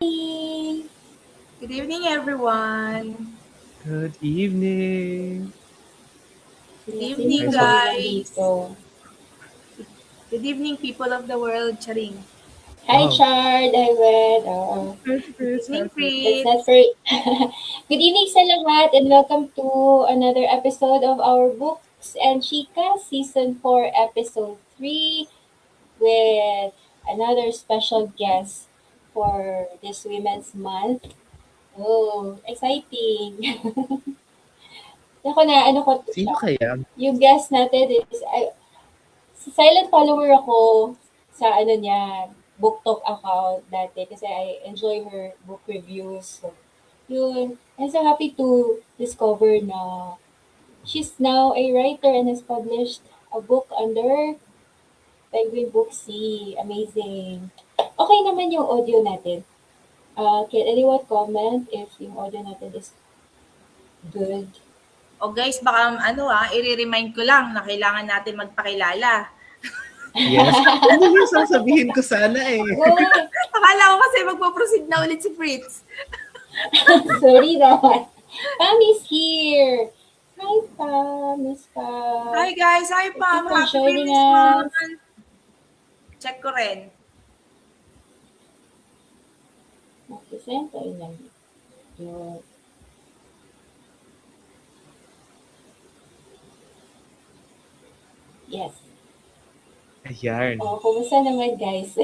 Good evening, everyone. Good evening. Good Yes, evening, hindi Nice ko one. bilang guys. dito. Good evening, people of the world. Charing. Hi, Wow. Chard. Hi, Red. Hi, Good Fritz. Hi, evening, Fritz. That's not Fritz. for... Good evening sa lahat and welcome to another episode of our Books and Chickas Season 4, Episode 3 with another special guest for this Women's Month. Oh, exciting. Ako na, ano ko to Sino siya. kaya? Yung guest natin is, silent follower ako sa ano niya, book talk account dati kasi I enjoy her book reviews. So, yun. I'm so happy to discover na she's now a writer and has published a book under Penguin Book C. Amazing. Okay naman yung audio natin. Can anyone comment if yung audio natin is good? O guys, baka i-remind ko lang na kailangan natin magpakilala. Yes. Ano yung sasabihin ko sana eh. Go! Akala ko kasi magpo-proceed na ulit si Fritz. Sorry naman. Pam is here. Hi, Pam. Miss Pam. Hi guys, hi Pam. Thank you for Happy joining Women's us. Month. Check ko rin. Makisenta yun lang. Yun. Yes. Ayan. Kumusta naman, guys?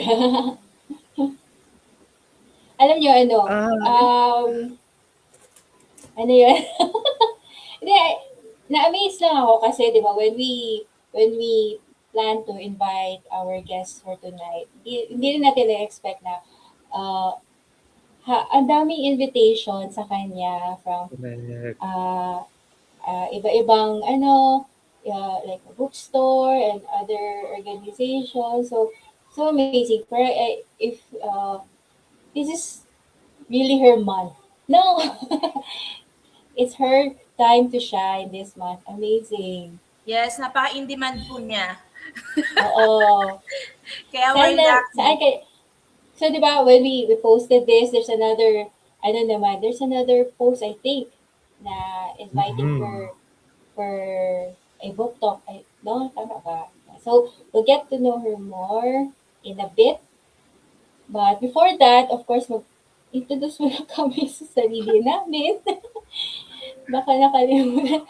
Alam nyo, ano yun? Hindi, na-amaze lang ako kasi, di ba, when we plan to invite our guests for tonight, hindi rin natin na-expect na uh, ang daming invitation sa kanya from Correct. iba-ibang like a bookstore and other organizations. So amazing. Pero if this is really her month. No, it's her time to shine this month. Amazing. Yes, napaka-in-demand po niya. Oo. Kaya we're Saan lucky. kay So, di ba, when we posted this, there's another post, I think, na inviting Mhm. her for a book talk. No, tama ba? So, we'll get to know her more in a bit. But before that, of course, introduce muna kami sa sarili namin. Baka nakalimutan.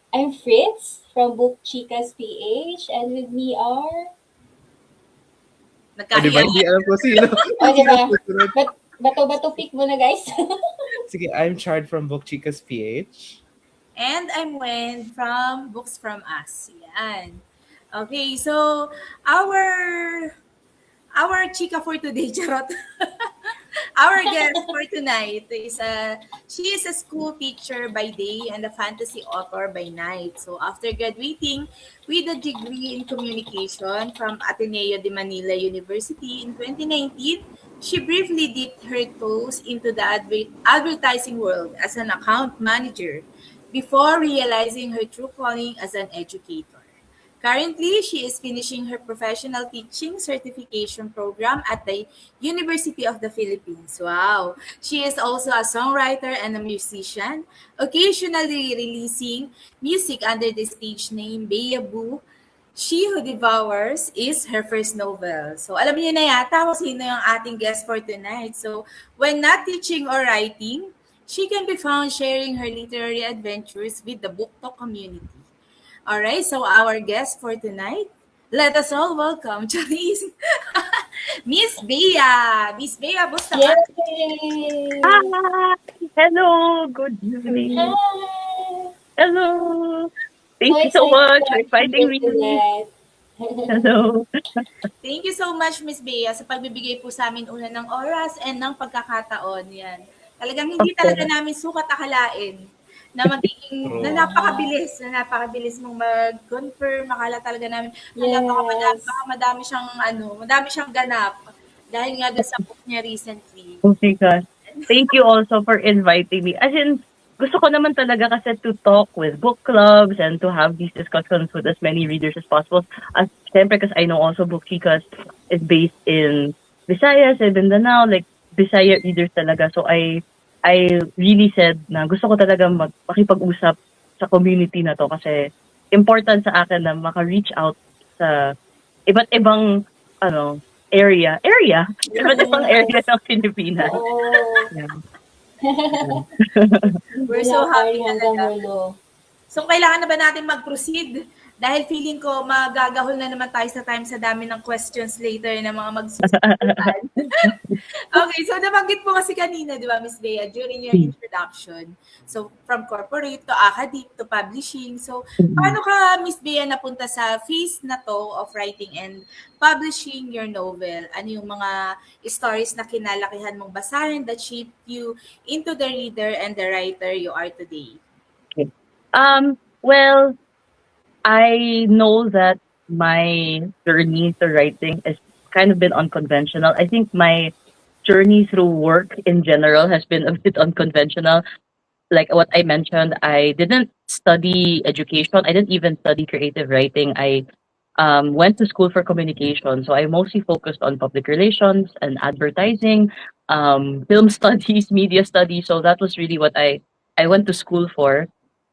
I'm Fritz from Book Chicas PH, and with me are... O, di ba? Nagkahiya. Hindi alam ko sino. O, di Sino ba? susunod. Bato-bato pick muna, guys. Sige, I'm Chard from Book Chicas PH. And I'm Wen from Books from Us. Yan. Okay, so our our chika for today, charot. Our guest for tonight is she is a school teacher by day and a fantasy author by night. So after graduating with a degree in communication from Ateneo de Manila University in 2019, she briefly dipped her toes into the advertising world as an account manager before realizing her true calling as an educator. Currently, she is finishing her professional teaching certification program at the University of the Philippines. Wow. She is also a songwriter and a musician, occasionally releasing music under the stage name Bea Bu. She Who Devours is her first novel. So, alam niyo na yata kung sino yung ating guest for tonight. So, when not teaching or writing, she can be found sharing her literary adventures with the book talk community. All right, so our guest for tonight, let us all welcome Charisse, Miss Bea Bustamante. Yay! Hi! Hello! Good evening. Hi! Hello! So Thank you so excited to much for have you inviting here me. tonight. Hello. Thank you so much, Miss Bea, sa pagbibigay po sa amin una ng oras and ng pagkakataon. Yan. Talagang Of hindi talaga course. namin sukat akalain na magiging, na True. napakabilis mong mag-confirm. Akala talaga namin, Yes. baka madami siyang ganap. Dahil nga doon sa book niya recently. Oh my gosh. Thank you also for inviting me. As in, gusto ko naman talaga kasi to talk with book clubs and to have these discussions with as many readers as possible. Syempre, because I know also Book Chicas is based in Visayas and Mindanao. Like, Bisaya readers talaga. So I really said na gusto ko talaga makipag-usap sa community na 'to kasi important sa akin na maka-reach out sa iba't ibang ano, iba't ibang area Yes. ng Pilipinas. Oo. Yeah, yun. Hindi We're so lang happy ari hanggang talaga. dulo. So, kailangan na ba natin mag-proceed? Dahil feeling ko magagahol na naman tayo sa time sa dami ng questions later ng mga magsusundutan. Okay, so nabanggit mo kasi kanina, di ba, Miss Bea, during your introduction. So, from corporate to academic to publishing. So, Mm. paano ka, Miss Bea, napunta sa phase na to of writing and publishing your novel? Ano yung mga stories na kinalakihan mong basahin that shaped you into the reader and the writer you are today? Okay. Well, I know that my journey to writing has kind of been unconventional. I think my journey through work in general has been a bit unconventional. Like what I mentioned, I didn't study education. I didn't even study creative writing. I went to school for communication. So I mostly focused on public relations and advertising, film studies, media studies. So that was really what I went to school for.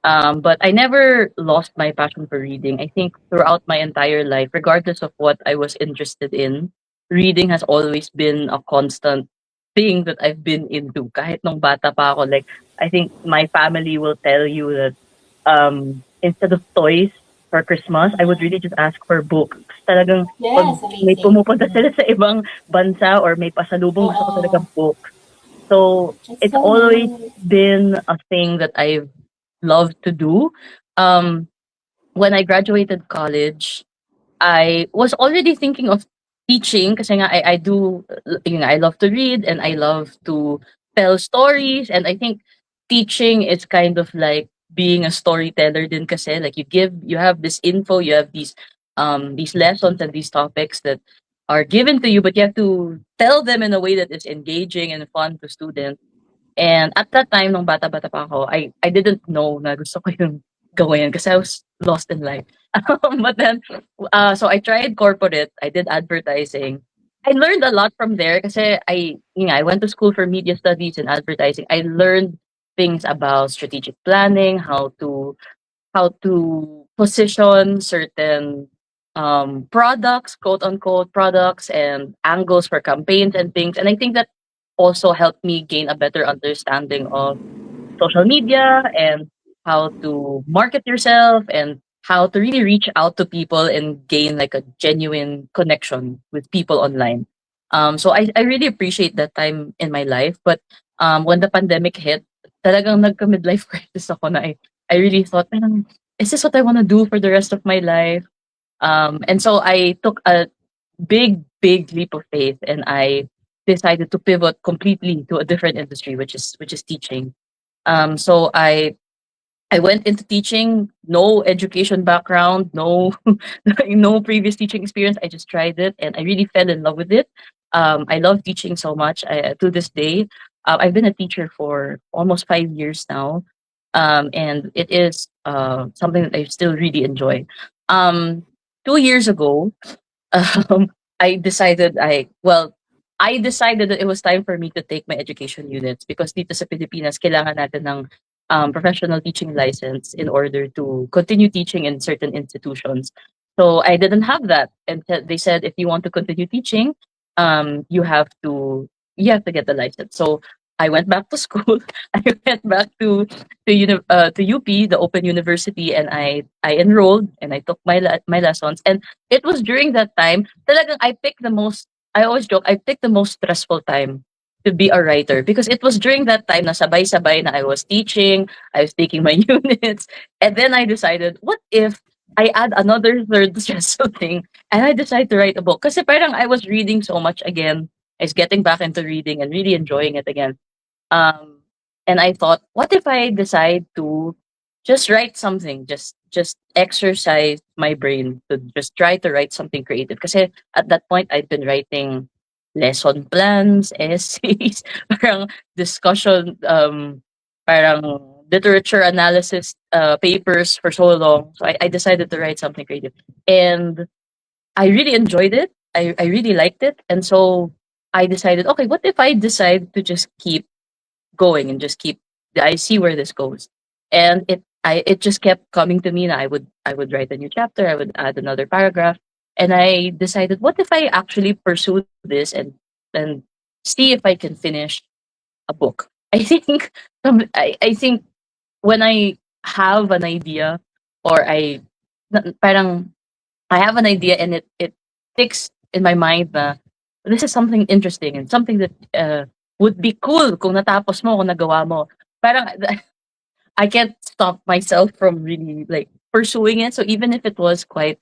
But I never lost my passion for reading. I think throughout my entire life, regardless of what I was interested in, reading has always been a constant thing that I've been into. Kahit nung bata pa ako, like I think my family will tell you that instead of toys for Christmas, I would really just ask for books. Talagang 'pag Yes, may amazing. pumupunta sila sa ibang bansa or may pasalubong, gusto ko talaga Oo. book. So, It's it's so always nice. been a thing that I've loved to do. Um, when I graduated college, I was already thinking of teaching kasi nga I do yun nga, I love to read and I love to tell stories, and I think teaching is kind of like being a storyteller din kasi like you have this info, you have these lessons and these topics that are given to you, but you have to tell them in a way that is engaging and fun to students. And at that time, nung bata-bata pa ako, I didn't know na gusto ko yung gawin kasi I was lost in life. But then, so I tried corporate, I did advertising. I learned a lot from there kasi I went to school for media studies and advertising. I learned things about strategic planning, how to position certain products, quote unquote products, and angles for campaigns and things. And I think that also helped me gain a better understanding of social media and how to market yourself and how to really reach out to people and gain like a genuine connection with people online. So I really appreciate that time in my life. But when the pandemic hit, talagang nagka-midlife crisis ako na I really thought, parang, is this what I want to do for the rest of my life? And so I took a big leap of faith and I decided to pivot completely to a different industry, which is teaching. So I went into teaching, no education background, no no previous teaching experience. I just tried it and I really fell in love with it. I love teaching so much. To this day, I've been a teacher for almost 5 years now, and it is something that I still really enjoy. Um, 2 years ago, um, I decided I decided that it was time for me to take my education units because dito sa Pilipinas kailangan natin ng professional teaching license in order to continue teaching in certain institutions. So I didn't have that, and they said if you want to continue teaching, you have to get the license. So I went back to school. I went back to UP, the Open University, and I enrolled and I took my lessons. And it was during that time talagang I always joke, I picked the most stressful time to be a writer because it was during that time na sabay-sabay na I was teaching, I was taking my units, and then I decided, what if I add another third stressful thing and I decide to write a book? Kasi parang I was reading so much again. I was getting back into reading and really enjoying it again. Um, and I thought, what if I decide to just write something, just exercise my brain to just try to write something creative. Because at that point, I'd been writing lesson plans, essays, parang discussion, parang literature analysis papers for so long. So I decided to write something creative, and I really enjoyed it. I really liked it, and so I decided, okay, what if I decide to just keep going and just keep I see where this goes. And it just kept coming to me, and I would write a new chapter, I would add another paragraph. And I decided, what if I actually pursue this and see if I can finish a book. I think I think when I have an idea, or parang I have an idea, and it sticks in my mind na this is something interesting and something that would be cool kung natapos mo, kung nagawa mo. Parang I can't stop myself from really like pursuing it. So even if it was quite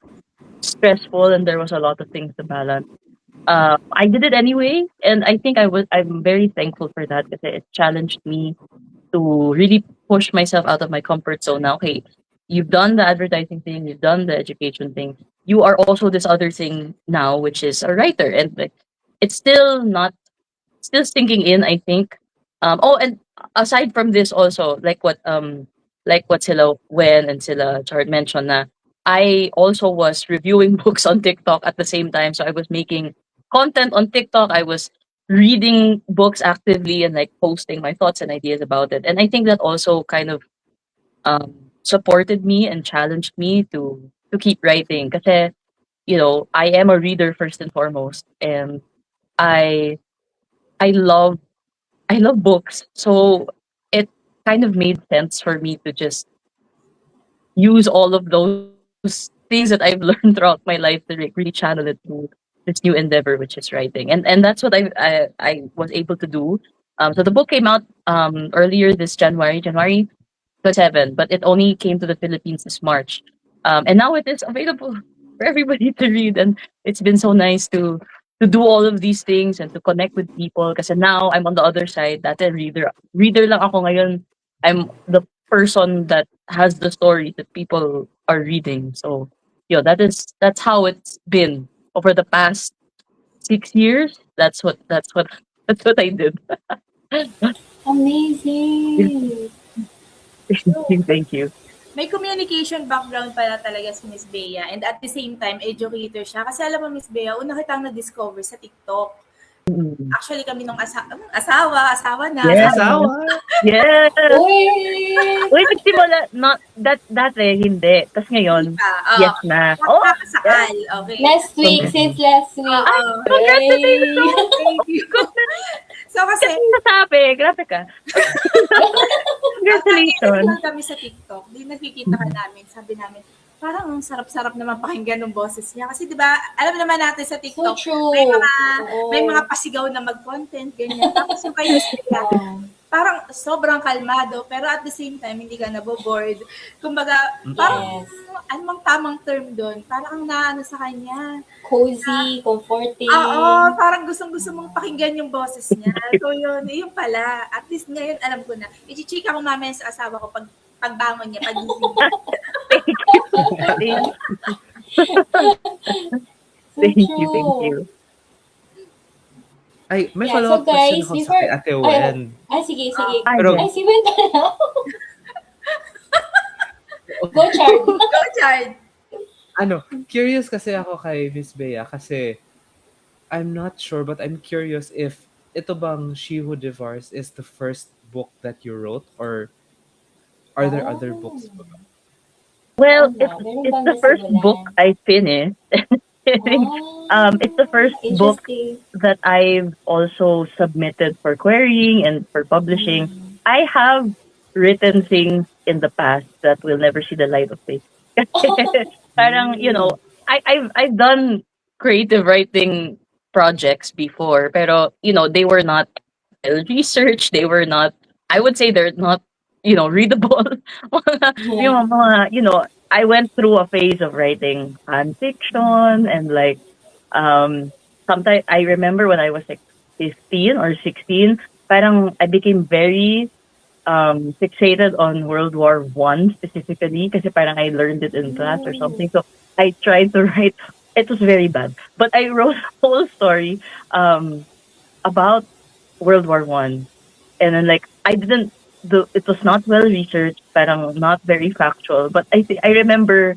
stressful and there was a lot of things to balance, I did it anyway. And I think I'm very thankful for that, because it challenged me to really push myself out of my comfort zone. Now, okay, you've done the advertising thing, you've done the education thing. You are also this other thing now, which is a writer, and like it's still not still sinking in, I think. Oh, and aside from this, also like what sila Wen and sila Chard mentioned, na I also was reviewing books on TikTok at the same time. So I was making content on TikTok. I was reading books actively and like posting my thoughts and ideas about it. And I think that also kind of supported me and challenged me to keep writing. Because I am a reader first and foremost, and I I love I love books. So it kind of made sense for me to just use all of those things that I've learned throughout my life to like really channel it to this new endeavor, which is writing. And that's what I was able to do. So the book came out earlier this January 7, but it only came to the Philippines this March. And now it is available for everybody to read. And it's been so nice to do all of these things and to connect with people. Because now I'm on the other side. Dati reader lang ako ngayon. I'm the person that has the story that people are reading. So that's how it's been over the past 6 years. That's what I did. Yeah, Amazing. So, thank you. may communication background pala talaga si Miss Bea, and at the same time, educator siya. Kasi alam mo, Miss Bea, una kitang na-discover sa TikTok. Mm. Actually, kami nung asawa na, Yes. asawa. Asawa. Yes. Uy! Uy, nagsimula not dati hindi, tas Hindi ngayon, pa, yes na. Oh, yes. Nakakasakal, okay. Last week, Congrats. since last week. Oo, Yay! thank you. So kasi, Kasi nasabi, grabe ka. nag-edit Congratulations. lang kami sa TikTok. Di nakikita ka namin. Sabi namin, parang ang sarap-sarap naman pakinggan ng boses niya. Kasi 'di ba, alam naman natin sa So TikTok, true. may mga Oo. pasigaw na mag-content ganyan. Tapos yung kay Miss Bea, Oo. parang sobrang kalmado pero at the same time hindi ka nabo-bored. Kumbaga, parang Yes. anong tamang term doon? Parang naano sa kanya. Cozy, comforting. Oo, parang gustong-gusto mong pakinggan yung boses niya. So yun pala. At least ngayon alam ko na. I-chika ko mamaya sa asawa ko pagbangon niya, pagising niya. Thank you. Thank So thank you, thank true. you. Ay, may Yeah, so follow-up question guys, ako sa before... kay Ate Ay, Wen. sige. Ay, Pero, Ay, si Wen pala. Go, Chard. Go, Chard! curious kasi ako kay Miss Bea kasi I'm not sure but I'm curious if ito bang She Who Divorced is the first book that you wrote or are there other Oh. books pa? Well, Oo nga, meron it's bang the first book nasimulan? I finished. It's the first book Interesting. that I've also submitted for querying and for publishing. Mm. I have written things in the past that will never see the light of day. Parang, Mm. I've done creative writing projects before, pero they were not well researched. They were not. I would say they're not readable. Yeah. I went through a phase of writing fan fiction and like sometimes I remember when I was like 15 or 16, parang I became very fixated on World War I specifically kasi parang I learned it in class or Mm. something. So I tried to write. It was very bad, but I wrote a whole story about World War I, and then like I didn't do. It was not well researched, parang not very factual. But I remember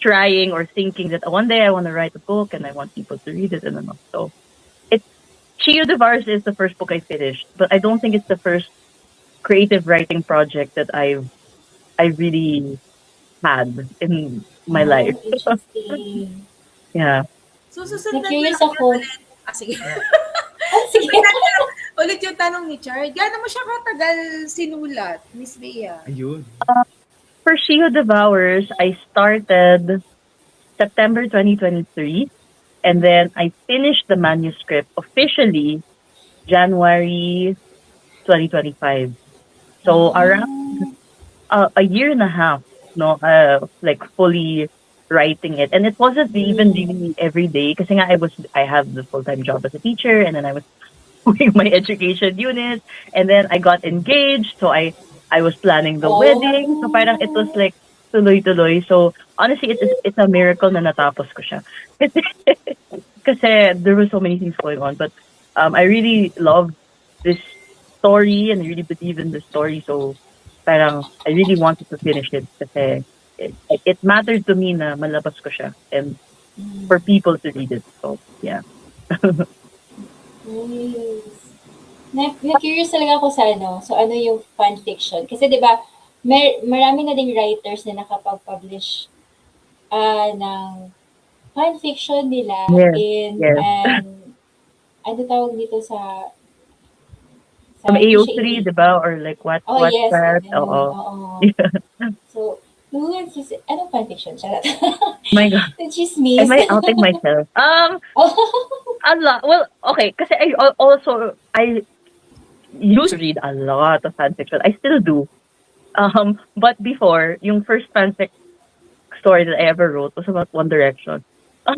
trying or thinking that one day I want to write a book and I want people to read it and all. So Shio Devours is the first book I finished, but I don't think it's the first creative writing project that I really had in my life. Oh, interesting. Yeah. So, susundan ko Na-curious lang yan ako. ulit. Ah, sige. Ah, sige. Susundan ko lang ulit yung tanong ni Chard. Gaano mo siya katagal sinulat, Miss Bea? Ayun. For Shio Devours, I started September 2023, and then I finished the manuscript officially January 2025. So around Ah, a year and a half, no, like fully writing it, and it wasn't even mm. really every day because I have the full time job as a teacher, and then I was doing my education unit, and then I got engaged, so I was planning the wedding, so parang it was Oh. like tuloy-tuloy. So honestly, it's a miracle na natapos ko siya. Kasi there were so many things going on, but I really love this story and I really believe in the story. So parang I really wanted to finish it kasi it mattered to me na malabas ko siya and for Mm. people to read it. So yeah. Nice. Na-curious talaga ako sa ano, so ano yung fan fiction. Kasi 'di ba, marami na ding writers na nakapag-publish ng fan fiction nila Yes. in Yes. an ano tawag dito sa From hindi siya AO3, indie. 'di ba? Or like Oh, yes, Wattpad. ganun. Oo. Oo. So, yun, anong fan fiction? Charot. My God. Chismis. Am I outing myself? Oh. A lot. Well, okay, kasi I used to read a lot of fan fiction. I still do. But before, yung first fanfic story that I ever wrote was about One Direction. Ah.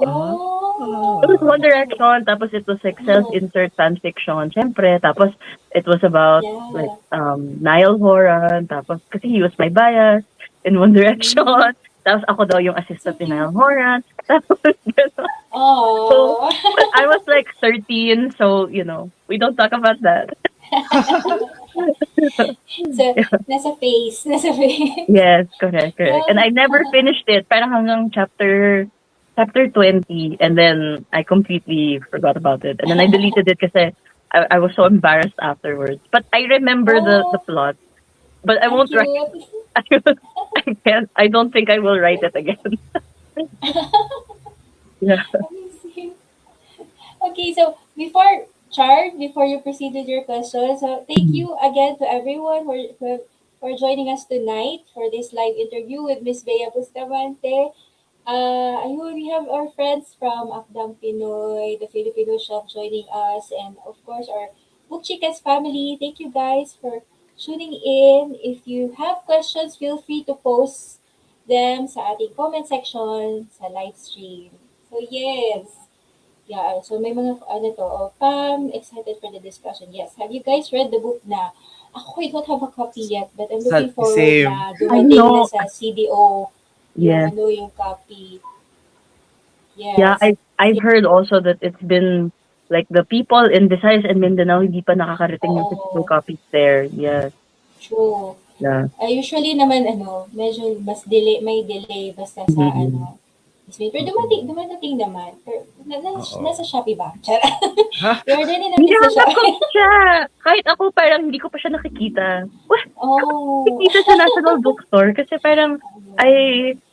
Oh. It was One Direction, tapos it was like Oh. self-insert fanfiction, syempre. Tapos it was about like Yeah. Niall Horan, tapos kasi he was my bias in One Direction. Mm. Tapos ako daw yung So assistant ni Niall cute. Horan. Tapos gano'n. So, Oh. but I was like 13, so we don't talk about that. So, nasa face. Nasa face. Yes, correct, correct. Yeah. And I never finished it. Parang hanggang chapter 20 and then I completely forgot about it. And then I deleted it kasi I was so embarrassed afterwards. But I remember the Oh, plot. But I ang won't write cute. I can't I don't think I will write it again. Yeah. Amazing. Okay, so before you proceed with your question, so thank you again to everyone for joining us tonight for this live interview with Miss Bea Bustamante. Ayun, we have our friends from Akdam Pinoy, the Filipino shop joining us, and of course our Book Chickas family. Thank you guys for tuning in. If you have questions, feel free to post them sa ating comment section sa live stream. So yes, yeah, so may mga ano to, excited for the discussion. Yes, have you guys read the book na? Ako, I don't have a copy yet, but I'm looking forward Same. na I dumating na know. sa CDO yung Yes. ano, yung copy. Yeah, Yes. I've heard also that it's been like the people in Visayas and Mindanao hindi pa nakakarating yung physical Oo, copies there. Yes. true. Yeah. Usually naman ano, medyo mas may delay basta sa Mm-mm. ano, pero dumadating naman. Pero, Oo. nasa Shopee ba? Charot. Ha? I-order din natin sa Hinahanap ko Shopee. siya. Kahit ako parang hindi ko pa siya nakikita. Wah, Oh. nakikita sa National Bookstore kasi parang ay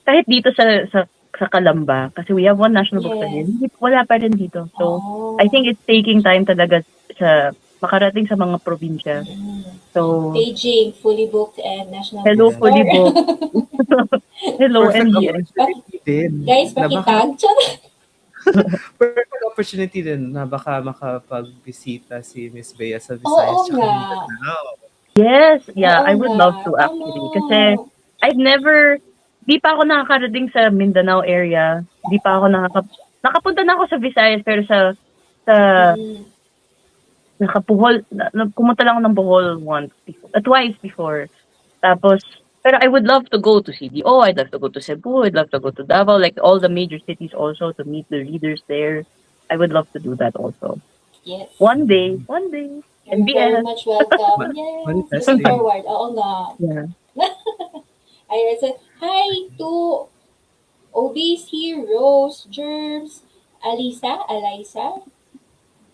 kahit dito sa Calamba kasi we have one national bookstore here. Yes. Wala pa rin dito. So I Oh. think it's taking time talaga sa makarating sa mga probinsya. Mm. So Paging, fully booked and National hello Yes. fully Bookstore. book. Hello Perfect MBS. opportunity din Guys, na pakitag. Charot. perfect opportunity din na baka makapagbisita si Miss Bea sa Oo Visayas tsaka nga. Mindanao. Yes, yeah, Oo I would nga. love to Tama. actually kasi di pa ako nakakarating sa Mindanao area. Di pa ako nakapunta na ako sa Visayas pero sa Mm. pumunta lang ako ng Bohol twice before. Tapos, pero I would love to go to CDO, I'd love to go to Cebu, I'd love to go to Davao, like all the major cities also to meet the readers there. I would love to do that also. Yes. One day. You're very NBS. much welcome. Ma- Yes. Looking Manifesting. forward. Oo nga. Yeah. Ayun. So, hi to OBC, Rose, Germs, Alisa,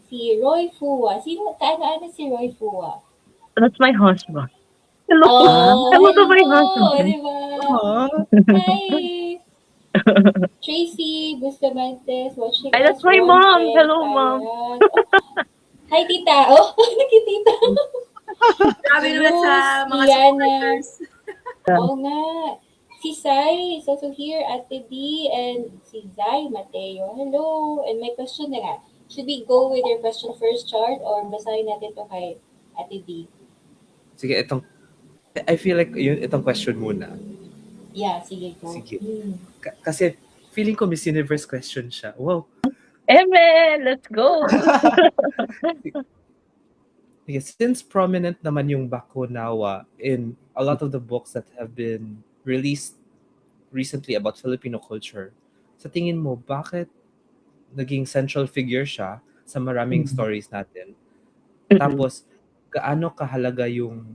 si Roy Fua. Sino, kaano-ano si Roy Fua? That's my husband. Hello. Ah, Oh, Hello to my hello! husband. Di ba? ah, Hi! Tracy Bustamante is watching Ay, that's us. my Ron mom. Ken Hello, mom. Tyrant. Oh, hi, tita. Oh, tita. Grabe Si naman Luz, sa mga Liana. supporters. Oo nga. Si Sai is also here, Ate D, and si Zai Mateo. Hello! And my question na nga, should we go with your question first, Chart, or basahin natin to kay Ate D? sige, I feel like yun, itong question muna. Yeah, sige, go. Sige. Hmm. Kasi feeling ko Miss Universe question siya. Wow. Amen. Let's go. Sige, since prominent naman yung Bakunawa in a lot of the books that have been released recently about Filipino culture, sa tingin mo, bakit naging central figure siya sa maraming Mm. stories natin? Mm-mm. Tapos, gaano kahalaga yung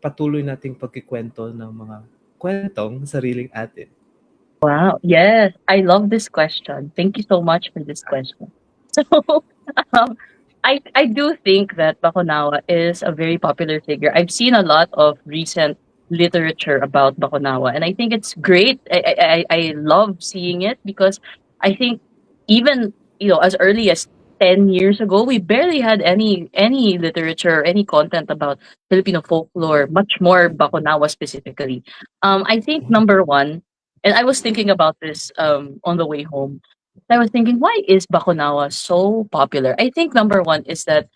patuloy nating pagkikwento ng mga kwentong sariling atin? Wow. Yes, I love this question. Thank you so much for this question. So, um, I do think that Bakunawa is a very popular figure. I've seen a lot of recent literature about Bakunawa, and I think it's great. I love seeing it because I think even as early as 10 years ago, we barely had any literature, any content about Filipino folklore, much more Bakunawa specifically. I think number one, and I was thinking about this on the way home. I was thinking, why is Bakunawa so popular? I think number one is that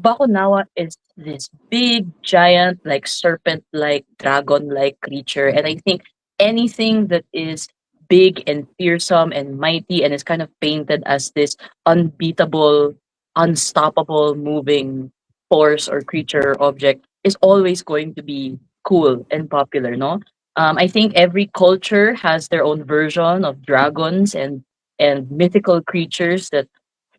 Bakunawa is this big, giant, like serpent like, dragon like creature. And I think anything that is big and fearsome and mighty and is kind of painted as this unbeatable, unstoppable, moving force or creature or object is always going to be cool and popular, no? I think every culture has their own version of dragons and mythical creatures that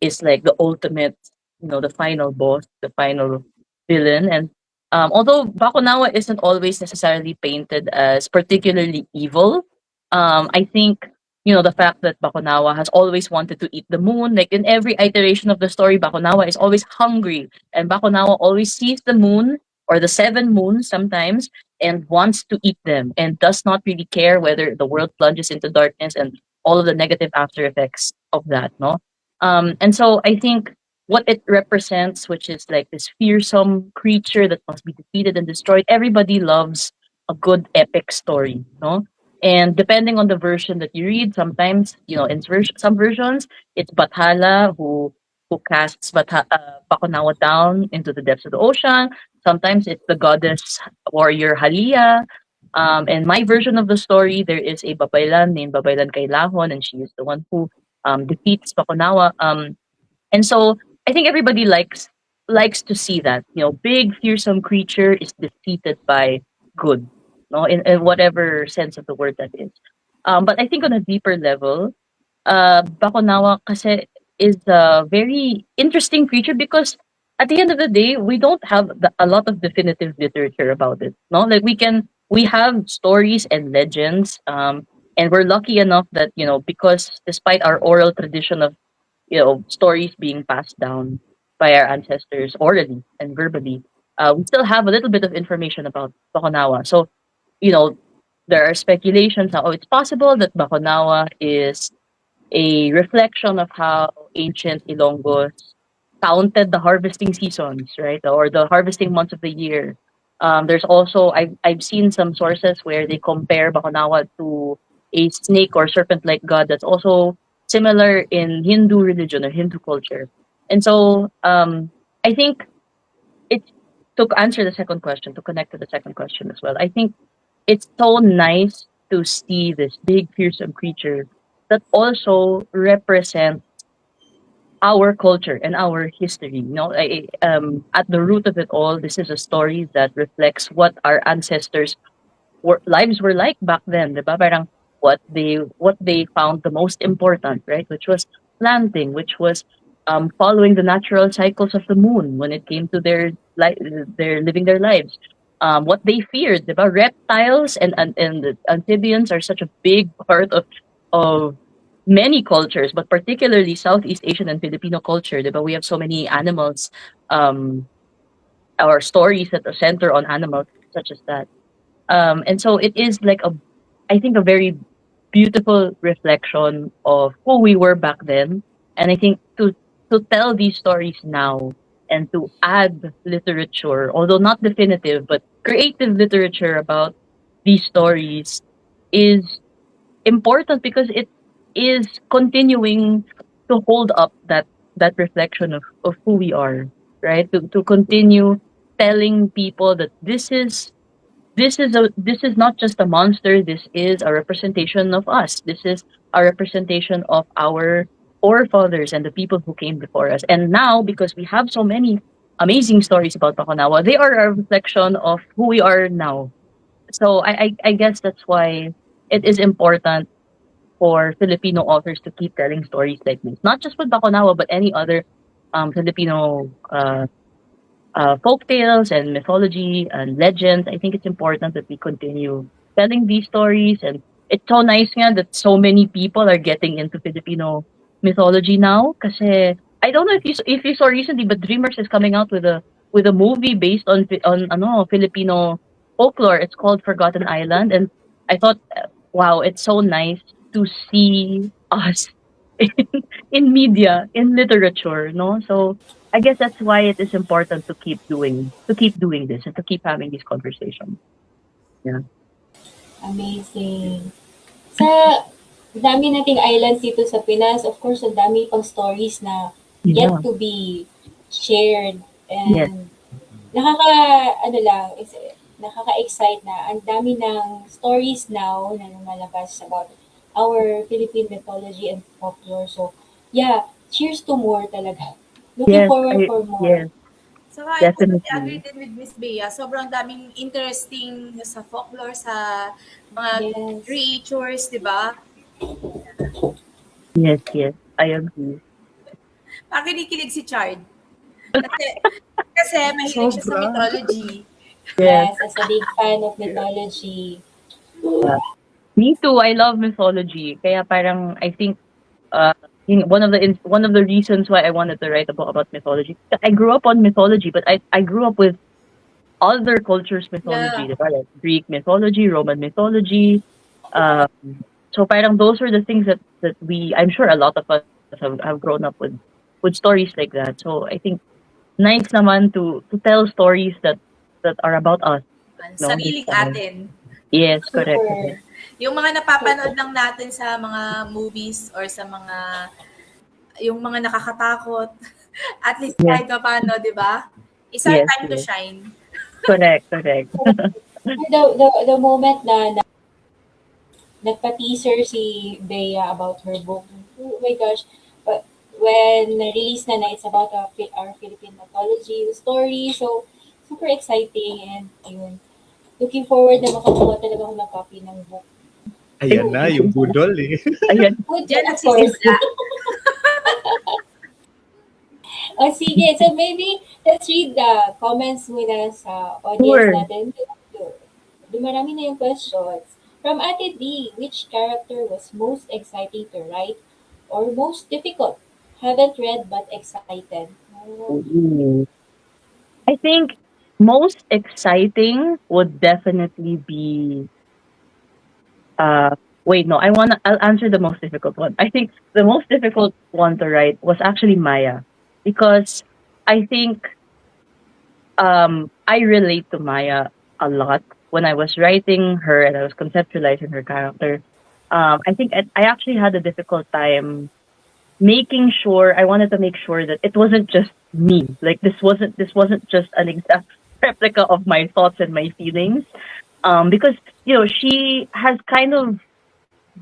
is like the ultimate, the final boss, the final villain. And although Bakunawa isn't always necessarily painted as particularly evil, I think the fact that Bakunawa has always wanted to eat the moon, like in every iteration of the story, Bakunawa is always hungry, and Bakunawa always sees the moon or the seven moons sometimes and wants to eat them and does not really care whether the world plunges into darkness and all of the negative after effects of that, no? And so I think what it represents, which is like this fearsome creature that must be defeated and destroyed. Everybody loves a good epic story, no? And depending on the version that you read, sometimes in some versions it's Bathala who casts Bakunawa down into the depths of the ocean. Sometimes it's the goddess warrior Halia. In my version of the story, there is a Babaylan named Babaylan Kailahon, and she is the one who defeats Bakunawa. And so I think everybody likes to see that big fearsome creature is defeated by good, no, in whatever sense of the word that is. But I think on a deeper level, Bakunawa kasi is a very interesting creature because at the end of the day, we don't have a lot of definitive literature about it. No, like we have stories and legends, and we're lucky enough that because despite our oral tradition of stories being passed down by our ancestors orally and verbally, we still have a little bit of information about Bakunawa. So, you know, there are speculations now. Oh, it's possible that Bakunawa is a reflection of how ancient Ilonggos counted the harvesting seasons, right? Or the harvesting months of the year. There's also I've seen some sources where they compare Bakunawa to a snake or serpent like god that's also similar in Hindu religion or Hindu culture. And so I think it's to answer the second question, to connect to the second question as well. I think it's so nice to see this big fearsome creature that also represents our culture and our history. At the root of it all, this is a story that reflects what our ancestors' lives were like back then. Diba? Parang what they found the most important, right? Which was planting, which was following the natural cycles of the moon when it came to their living their lives. What they feared, diba? Reptiles and the amphibians are such a big part of many cultures, but particularly Southeast Asian and Filipino culture, diba? We have so many animals, um, or stories that are center on animals, such as that. And so it is like I think, a very beautiful reflection of who we were back then. And I think to tell these stories now and to add literature, although not definitive, but creative literature about these stories is important because it is continuing to hold up that reflection of who we are, right? To continue telling people that this is not just a monster, this is a representation of us. This is a representation of our forefathers and the people who came before us. And now, because we have so many amazing stories about Pakonawa, they are a reflection of who we are now. So I guess that's why it is important for Filipino authors to keep telling stories like this. Not just with Baconawa, but any other Filipino folk tales and mythology and legends. I think it's important that we continue telling these stories. And it's so nice nga that so many people are getting into Filipino mythology now. Kasi I don't know if you saw recently, but DreamWorks is coming out with a movie based on Filipino folklore. It's called Forgotten Island, and I thought, wow, it's so nice to see us in, in media, in literature, no? So I guess that's why it is important to keep doing this and to keep having these conversations. Yeah. Amazing. Sa dami nating islands dito sa Pinas, of course, ang dami pang stories na yet Yeah. to be shared. Yes. And nakaka, ano lang, nakaka-excite na ang dami ng stories now na lumalabas about our Philippine mythology and folklore. So, yeah, cheers to more talaga. Looking Yes. forward for more. Yes. So I totally agree Definitely. din with Miss Bea. Sobrang daming interesting sa folklore, sa mga Yes. creatures, di ba? Yes. Yes. I agree. Pakinikilig si Chard. Kasi, kasi mahilig siya sa Sobra. mythology. Yes. Yes, as a big fan of mythology. Yeah. Me too. I love mythology. Kaya parang I think uh one of the reasons why I wanted to write a book about mythology. I grew up on mythology, but I grew up with other cultures' mythology, Yeah. diba? Like Greek mythology, Roman mythology. Um, so parang those were the things that I'm sure a lot of us have grown up with stories like that. So I think nice naman to tell stories that are about us, no, this Sariling time. atin. Yes, correct, correct. Super. Yung mga napapanood lang natin sa mga movies or sa mga, yung mga nakakatakot. At least Yes, kahit pa paano, di ba? It's our yes, time to yes. shine. Correct, correct. The moment na nagpa-teaser si Bea about her book. Oh my gosh. But when release na it's about our Philippine mythology story. So, super exciting and yun. Looking forward na makakuha talaga ako ng copy ng book. Ayan na, yung budol eh. Ayan. Good, Diyan of course. nagsisimula. O sige, so maybe let's read the comments muna sa audience Sure. natin. Dumarami na yung questions. From Ate D, which character was most exciting to write or most difficult? Haven't read but excited. Oh, Ooh. I think most exciting would definitely be uh wait, no, I'll answer the most difficult one. I think the most difficult one to write was actually Maya, because I think I relate to Maya a lot when I was writing her and I was conceptualizing her character. I think I actually had a difficult time making sure I wanted to make sure that it wasn't just me. Like this wasn't just an exact replica of my thoughts and my feelings. Because she has kind of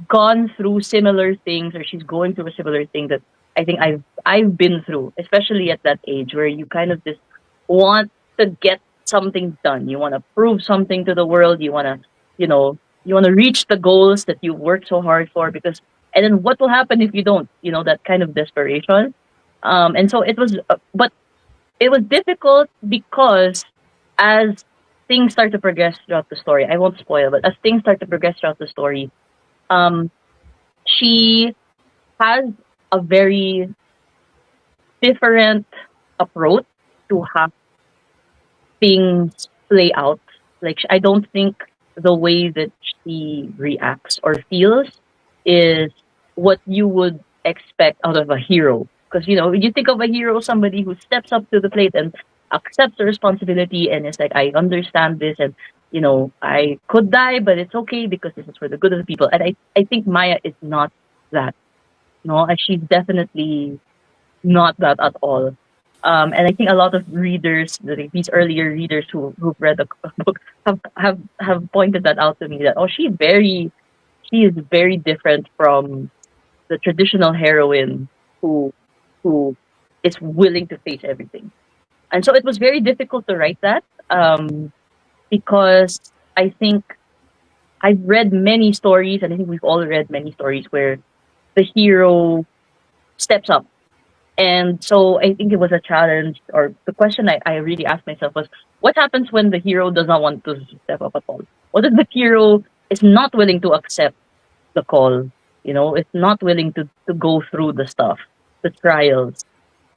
gone through similar things, or she's going through a similar thing that I think I've been through, especially at that age where you kind of just want to get something done. You want to prove something to the world. You know, you want to reach the goals that you worked so hard for, because and then what will happen if you don't? That kind of desperation. And so it was, but it was difficult because as things start to progress throughout the story, I won't spoil, but as things start to progress throughout the story, um, she has a very different approach to how things play out. Like I don't think the way that she reacts or feels is what you would expect out of a hero. Because when you think of a hero, somebody who steps up to the plate and accepts the responsibility and is like, I understand this, and I could die, but it's okay because this is for the good of the people. And I think Maya is not that. No, and she's definitely not that at all. And I think a lot of readers, like these earlier readers who've read the book, have pointed that out to me, that she is very different from the traditional heroine who who is willing to face everything. And so it was very difficult to write that, because I think I've read many stories, and I think we've all read many stories where the hero steps up. And so I think it was a challenge, or the question I really asked myself was, what happens when the hero does not want to step up at all? What if the hero is not willing to accept the call? Is not willing to go through the stuff, the trials,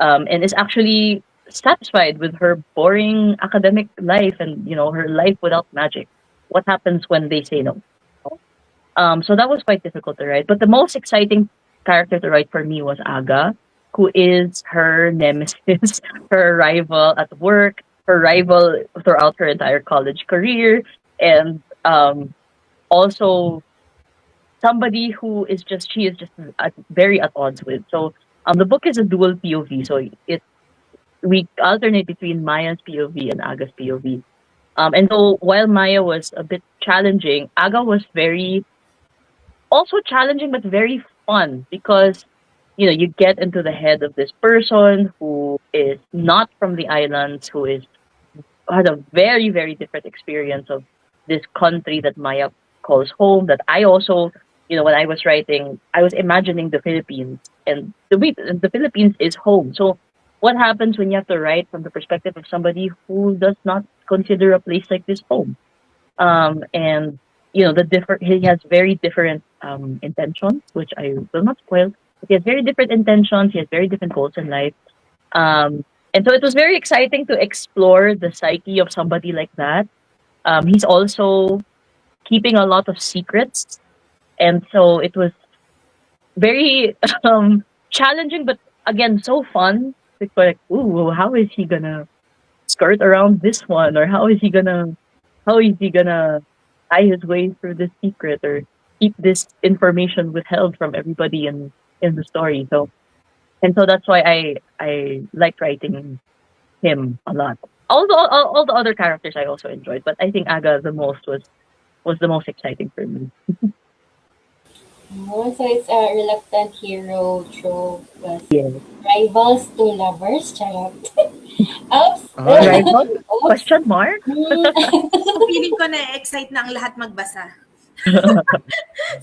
and is actually satisfied with her boring academic life and her life without magic. What happens when they say no? So that was quite difficult to write. But the most exciting character to write for me was Aga, who is her nemesis, her rival at work, her rival throughout her entire college career, and also somebody who is just she is just very at odds with. So the book is a dual POV, so we alternate between Maya's POV and Aga's POV. And so while Maya was a bit challenging, Aga was very also challenging but very fun, because you get into the head of this person who is not from the islands, who has a very, very different experience of this country that Maya calls home. That I also, when I was writing, I was imagining the Philippines, and the Philippines is home. So what happens when you have to write from the perspective of somebody who does not consider a place like this home? And he has very different intentions, which I will not spoil. But he has very different intentions. He has very different goals in life. And so it was very exciting to explore the psyche of somebody like that. He's also keeping a lot of secrets, and so it was very challenging, but again so fun. It's like, ooh, how is he gonna skirt around this one, or how is he gonna tie his way through this secret, or keep this information withheld from everybody in the story. So that's why I liked writing him a lot. All the other characters I also enjoyed, but I think Aga the most was the most exciting for me. Oh, so it's a reluctant hero trope plus Yeah. rivals to lovers. Charot. Oops. Ay, Rival? Oops. Question mark? Hmm. So, feeling ko na-excite na ang lahat magbasa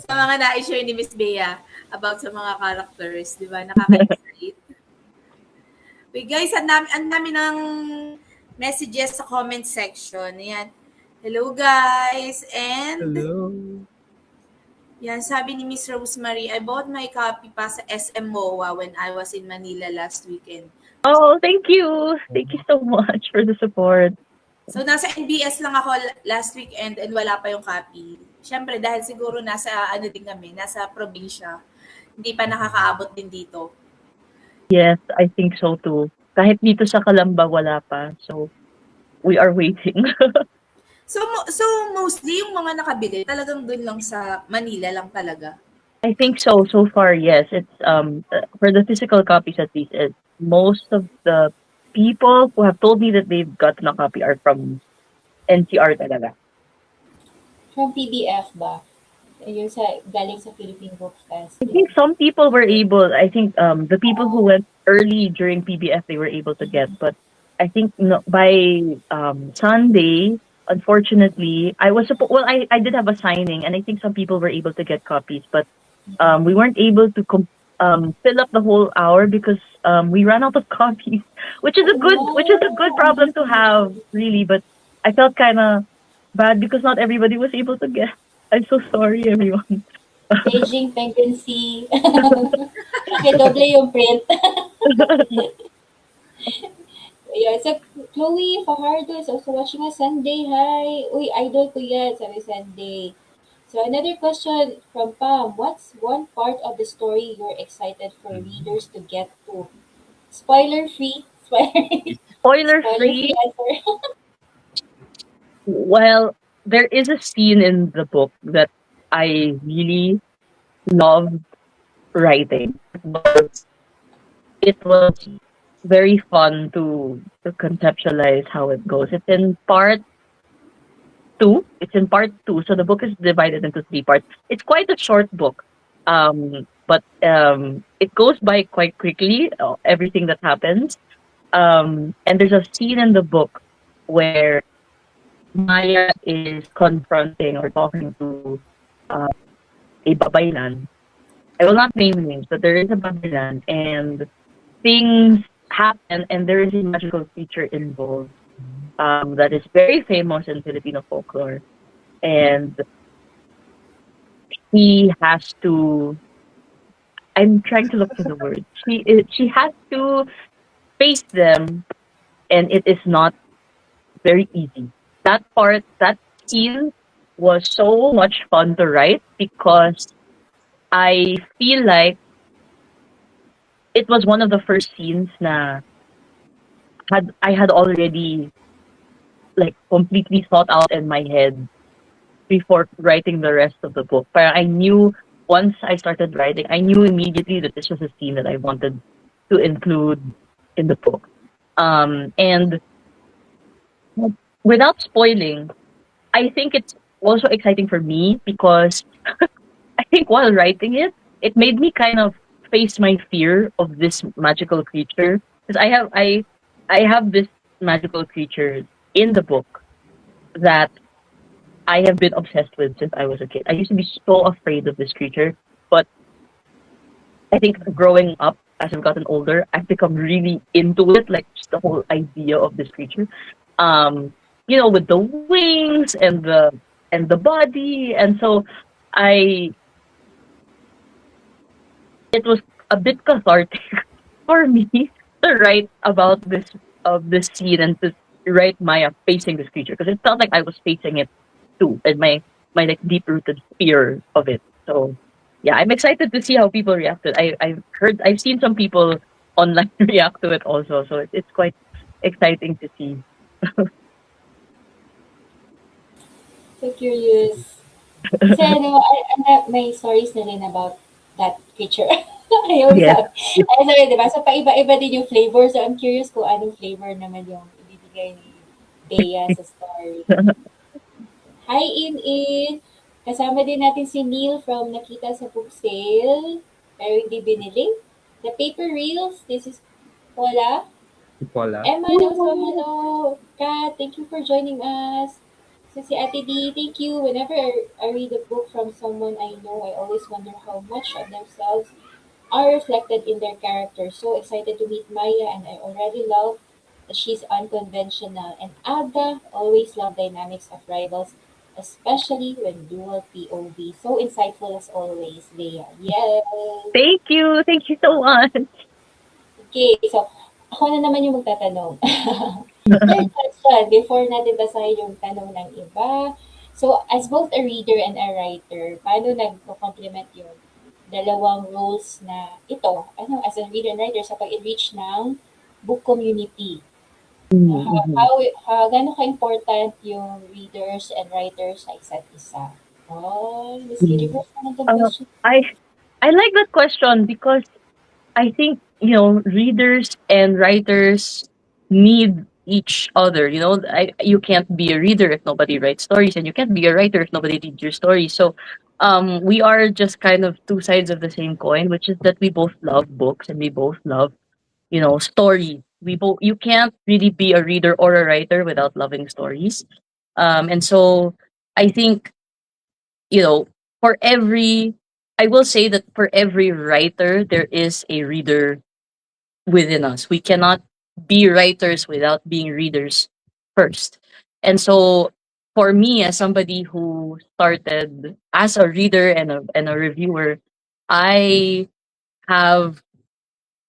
sa mga na-share ni Miss Bea about sa mga characters, di ba? Nakaka-excite. Wait, guys, ang dami ng messages sa comment section. Ayan. Hello, guys. And, hello. yan, sabi ni Miss Rosemary, I bought my copy pa sa SM MOA when I was in Manila last weekend. Oh, thank you. Thank you so much for the support. So, nasa NBS lang ako last weekend and wala pa yung copy. Siyempre, dahil siguro nasa, din kami, nasa probinsya. Hindi pa nakakaabot din dito. Yes, I think so too. Kahit dito sa Calamba, wala pa. So, we are waiting. So, mostly yung mga nakabili, talagang dun lang sa Manila lang talaga. I think so. So far, yes. It's for the physical copies at least. Most of the people who have told me that they've gotten a copy are from NCR talaga. From PBF ba? Yung sa, galing sa Philippine Book Fest. I think some people were able. I think the people who went early during PBF they were able to get, but I think by Sunday, unfortunately, I was supposed. Well, I did have a signing, and I think some people were able to get copies, but we weren't able to fill up the whole hour because we ran out of copies, which is a good problem to have, really. But I felt kind of bad because not everybody was able to get. I'm so sorry, everyone. Staging pregnancy. Pakidoble yung print. Yeah, so Chloe Fajardo is also watching us. Sunday. Hi. Uy, idol ko yan. Sabi Sunday. So another question from Pam. What's one part of the story you're excited for Mm. readers to get to? Spoiler free. Spoiler Spoiler free free. answer. Well, there is a scene in the book that I really love writing. It was very fun to conceptualize how it goes. It's in part two. It's in part two. So the book is divided into three parts. It's quite a short book. But it goes by quite quickly, everything that happens. And there's a scene in the book where Maya is confronting or talking to uh, a babaylan. I will not name names, but there is a babaylan, and things happen, and there is a magical creature involved that is very famous in Filipino folklore. And he has to. I'm trying to look for the word. She has to face them, and it is not very easy. That scene was so much fun to write because I feel like it was one of the first scenes na I had already like completely thought out in my head before writing the rest of the book. But I knew once I started writing, I knew immediately that this was a scene that I wanted to include in the book. And without spoiling, I think it's also exciting for me because I think while writing it, it made me kind of face my fear of this magical creature because I have this magical creature in the book that I have been obsessed with since I was a kid. I used to be so afraid of this creature, but I think growing up as I've gotten older, I've become really into it, like just the whole idea of this creature. Um, with the wings and the body, and so I it was a bit cathartic for me to write about this scene and to write Maya facing this creature because it felt like I was facing it too, and my like deep rooted fear of it. So yeah, I'm excited to see how people react to it. I've seen some people online react to it also, so it's quite exciting to see. So curious. Kasi ano, may stories na rin about that creature. I always Yes. have. Ay, sorry, di ba? So, paiba-iba din yung flavor. So, I'm curious kung anong flavor naman yung ibibigay ni Bea sa story. Hi, In. Kasama din natin si Neil from Nakita sa Book Sale. Pero hindi binili. The Paper Reels, this is Paula. Paula. Emma, also hello. Kat, thank you for joining us. So si Ate D, thank you. Whenever I read a book from someone I know, I always wonder how much of themselves are reflected in their character. So excited to meet Maya, and I already love that she's unconventional. And Aga, always love dynamics of rivals, especially when dual POV. So insightful as always, Leah. Yes. Thank you. Thank you so much. Okay, so ako na naman yung magtatanong. Third question, before natin basahin yung tanong ng iba. So, as both a reader and a writer, paano nagko-complement yung dalawang roles na ito, as a reader and writer sa pag-enrich ng book community? Mhm. Gaano ka-important yung readers and writers sa isa't isa? Oh, Miss Mhm. Universe, ano itong Uh, question? I I like that question because I think, readers and writers need each other. You can't be a reader if nobody writes stories, and you can't be a writer if nobody reads your story. So, we are just kind of two sides of the same coin, which is that we both love books and we both love, story. You can't really be a reader or a writer without loving stories. And so I think, you know, for every, I will say that for every writer, there is a reader within us. We cannot be writers without being readers first. And so for me, as somebody who started as a reader and a reviewer, I have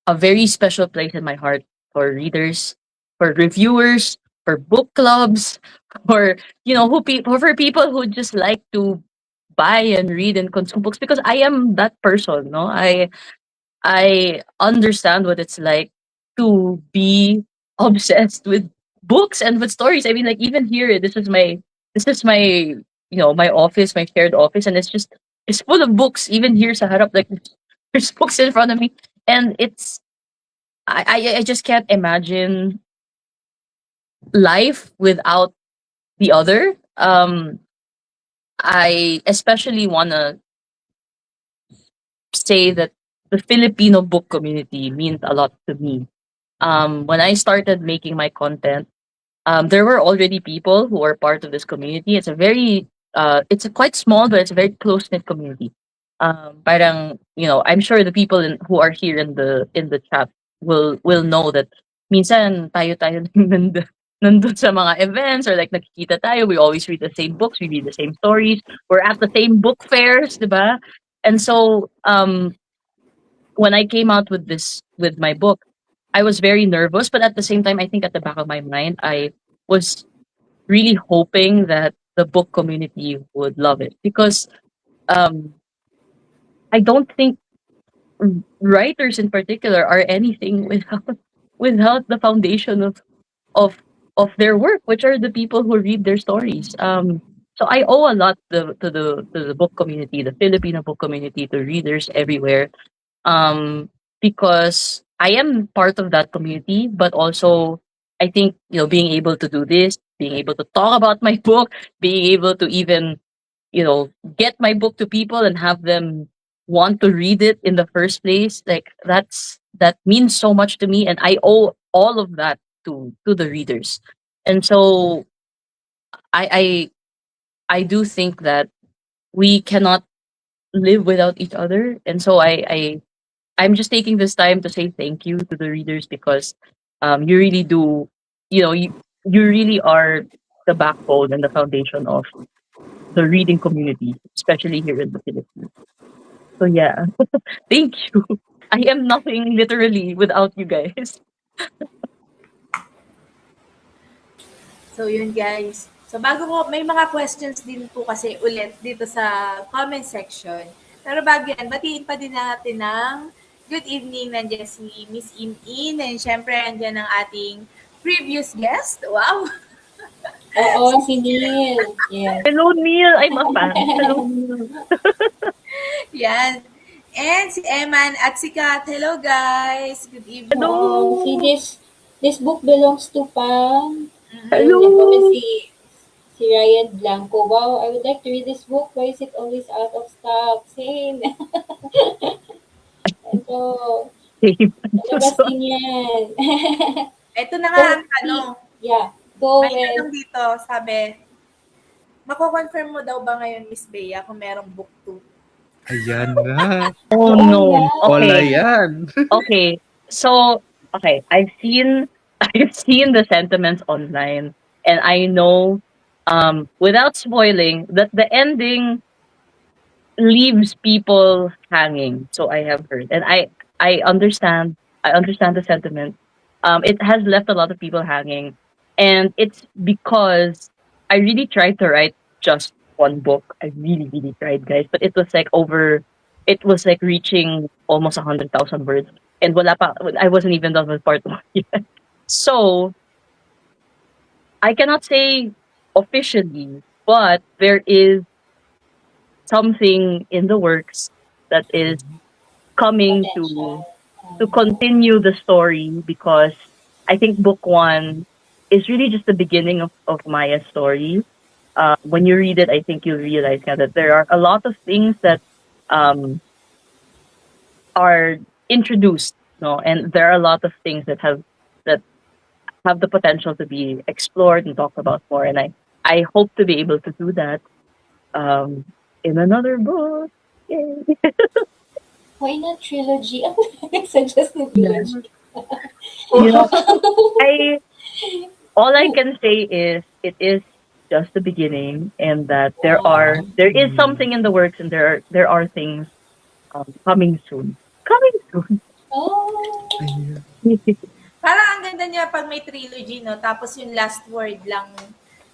a very special place in my heart for readers, for reviewers, for book clubs, for for people who just like to buy and read and consume books, because I am that person. No, I understand what it's like to be obsessed with books and with stories. I mean, like, even here, this is my my office, my shared office, and it's full of books. Even here, sa harap, like, there's books in front of me, and I just can't imagine life without the other. I especially wanna say that the Filipino book community means a lot to me. When I started making my content, there were already people who are part of this community. It's a quite small, but it's a very close knit community. Parang, I'm sure the people who are here in the chat will know that minsan tayo nandun sa mga events, or like nakikita tayo. We always read the same books, we read the same stories. We're at the same book fairs, diba? And so, when I came out with my book, I was very nervous, but at the same time, I think at the back of my mind, I was really hoping that the book community would love it, because um, I don't think writers in particular are anything without the foundation of of their work, which are the people who read their stories. So I owe a lot to the book community, the Filipino book community, to readers everywhere, um, because I am part of that community, but also I think, being able to do this, being able to talk about my book, being able to even, get my book to people and have them want to read it in the first place, like, that means so much to me, and I owe all of that to the readers. And so I I do think that we cannot live without each other, and so I'm just taking this time to say thank you to the readers, because you really do, you really are the backbone and the foundation of the reading community, especially here in the Philippines. So yeah, thank you. I am nothing literally without you guys. So yun guys. So bago ko, may mga questions din po kasi ulit dito sa comment section. Pero bago yan, batiin pa din natin ng good evening. Nandiyan si Miss In, and syempre nandiyan ang ating previous guest. Wow! Oo, si Neil. Yes. Hello, Neil. I'm a fan. Hello, Neil. Yan. And si Eman at si Kat. Hello guys! Good evening. Oo, see, Hello. this book belongs to Pam. Yun, nag-comment Hello. si Ryan Blanco. Wow, I would like to read this book. Why is it always out of stock? Same. Ito, Same. palabas din yan. Ito na nga So, ang tanong. yeah, go May with, tanong dito, sabi, mako-confirm mo daw ba ngayon, Miss Bea, kung merong book 2? Ayan na. Oh doon no. na. Wala Okay. yan. Okay. So, okay, I've seen I've seen the sentiments online, and I know, without spoiling, that the ending leaves people hanging. So I have heard, and I understand the sentiment. It has left a lot of people hanging, and it's because I really tried to write just one book. I really, really tried, guys, but it was like reaching almost 100,000 words, and wala pa. I wasn't even done with part one yet. So I cannot say officially, but there is something in the works that is coming to Potential. continue the story, because I think book one is really just the beginning of Maya's story. When you read it, I think you'll realize, that there are a lot of things that um, are introduced, no, and there are a lot of things that have the potential to be explored and talked about more. And I hope to be able to do that um, in another book. Yay. Why not trilogy? Suggest na Yeah. trilogy. You know, I all I can say is it is just the beginning, and that Wow. there is Mm. something in the works, and there are things coming soon. Coming soon. Oh. Ayun. Parang ang ganda niya pag may trilogy, no? Tapos yung last word lang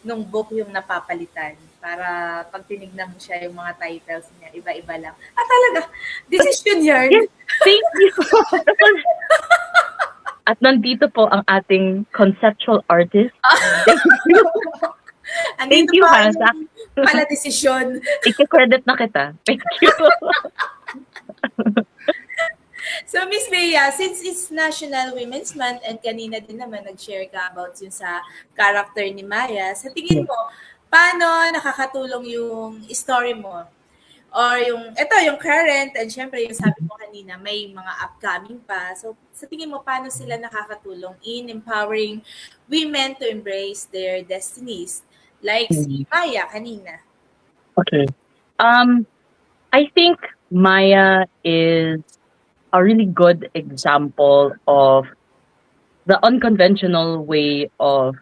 nung book yung napapalitan. Para pag tinignan mo siya, yung mga titles niya, iba-iba lang. Ah, talaga? Decision yarn? Yes, thank you. Tapos, at nandito po ang ating conceptual artist. Thank you. Thank Andito you, pa Hasa. yung pala desisyon. Ika-credit na kita. Thank you. So, Miss Bea, since it's National Women's Month and kanina din naman nag-share ka about yun sa character ni Maya, sa tingin Yes. mo, paano nakakatulong yung story mo? Or yung current, and syempre yung sabi mo kanina, may mga upcoming pa. So, sa tingin mo, paano sila nakakatulong in empowering women to embrace their destinies? Like si Mm. Maya kanina. Okay. Um, I think Maya is a really good example of the unconventional way of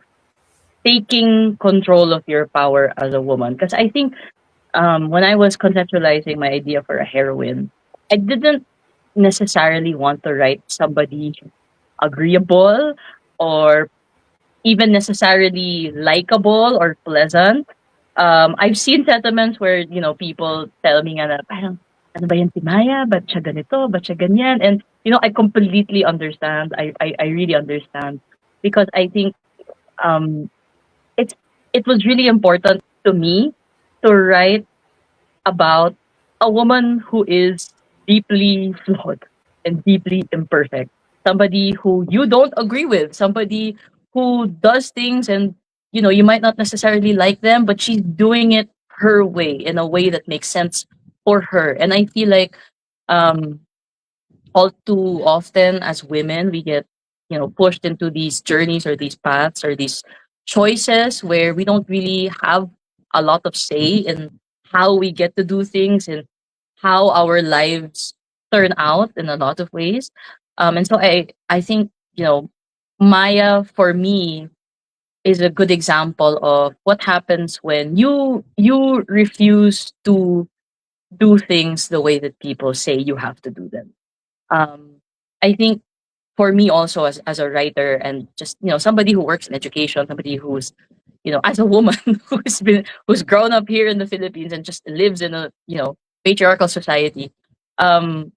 taking control of your power as a woman. Because I think when I was conceptualizing my idea for a heroine, I didn't necessarily want to write somebody agreeable or even necessarily likable or pleasant. I've seen sentiments where, people tell me nga na parang, ano ba yan si Maya? Ba't siya ganito? Ba't siya ganyan? And, I completely understand. I really understand. Because I think um, it's, it was really important to me to write about a woman who is deeply flawed and deeply imperfect. Somebody who you don't agree with, somebody who does things and you might not necessarily like them, but she's doing it her way in a way that makes sense for her. And I feel like um all too often as women we get pushed into these journeys or these paths or these choices where we don't really have a lot of say in how we get to do things and how our lives turn out in a lot of ways. And so I think Maya for me is a good example of what happens when you refuse to do things the way that people say you have to do them. I think for me also as a writer and just somebody who works in education, somebody who's as a woman who's grown up here in the Philippines and just lives in a patriarchal society. um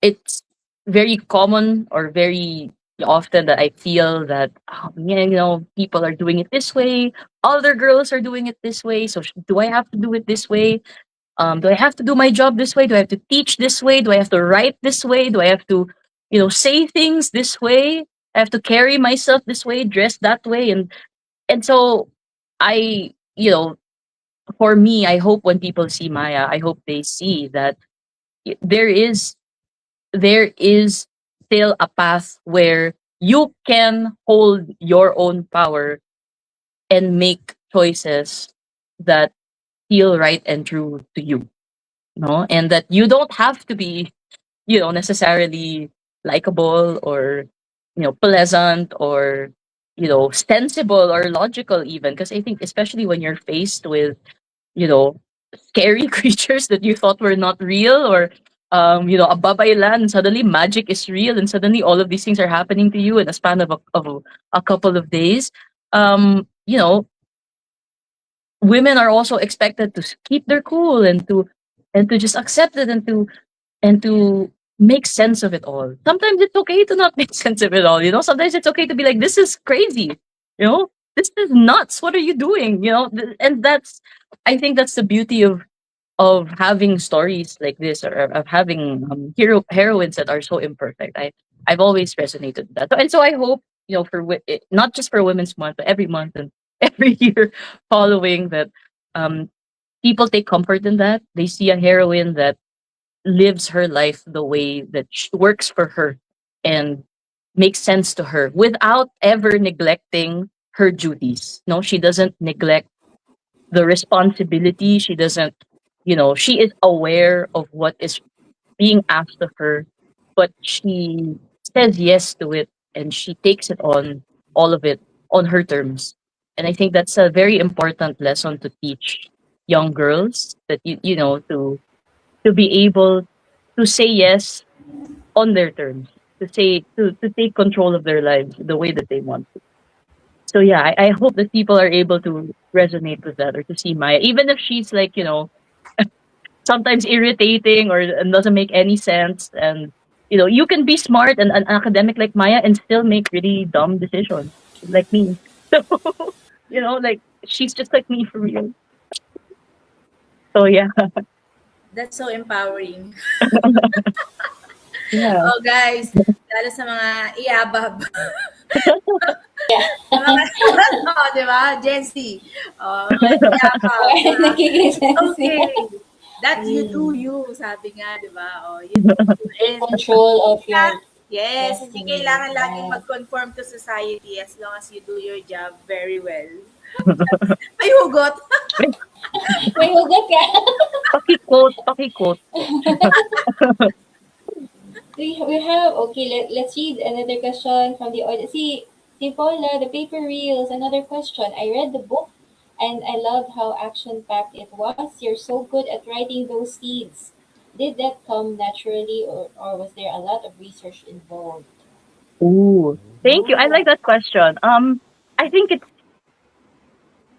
it's very common or very often that I feel that yeah, people are doing it this way, other girls are doing it this way, so do I have to do it this way? Do I have to do my job this way? Do I have to teach this way? Do I have to write this way? Do I have to, say things this way? I have to carry myself this way, dress that way, and so I, for me, I hope when people see Maya, I hope they see that there is still a path where you can hold your own power and make choices that feel right and true to you, no, and that you don't have to be necessarily likable or pleasant or sensible or logical even, because I think especially when you're faced with you know scary creatures that you thought were not real, or a babaylan, suddenly magic is real and suddenly all of these things are happening to you in a span of a couple of days. Um you know women are also expected to keep their cool and to just accept it and to make sense of it all. Sometimes it's okay to not make sense of it all. Sometimes it's okay to be like, this is crazy. This is nuts. What are you doing? And I think that's the beauty of having stories like this, or of having heroines that are so imperfect. I've always resonated with that. And so I hope, not just for Women's Month, but every month and every year following that, um, people take comfort in that. They see a heroine that lives her life the way that works for her and makes sense to her without ever neglecting her duties. No, she doesn't neglect the responsibility. She doesn't, she is aware of what is being asked of her, but she says yes to it and she takes it on, all of it, on her terms. And I think that's a very important lesson to teach young girls, that you know, to be able to say yes on their terms, to say to take control of their lives the way that they want to. So yeah, I hope that people are able to resonate with that, or to see Maya, even if she's like, sometimes irritating or doesn't make any sense. And you can be smart and an academic like Maya and still make really dumb decisions like me. So like, she's just like me for real. So yeah. That's so empowering. Yeah. Oh, guys, lalo sa mga iabab. Yeah. Sa mga, oh, di ba? Gen Z. Oh, mga iabab, di ba? Nagiging sense niya. Okay. That you do Mm. you, sabi nga, di ba? Oh, you do you. Take And control of your yes, hindi destiny. kailangan laging Yeah. mag-conform to society as long as you do your job very well. May hugot. May hugot ka. Paki-quote. We have, okay, let's read another question from the audience. See, Paula, the paper reels, another question. I read the book and I loved how action-packed it was. You're so good at writing those scenes. Did that come naturally, or was there a lot of research involved? Ooh, thank you. I like Oh, that question. I think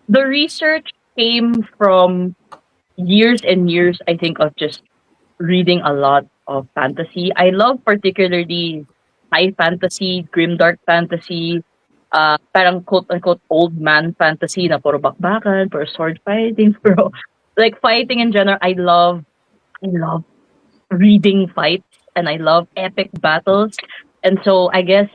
the research came from years and years, I think, of just reading a lot of fantasy. I love particularly high fantasy, grimdark fantasy, parang quote unquote old man fantasy na puro bakbakan, puro sword fighting, puro like fighting in general. I love reading fights, and I love epic battles. And so I guess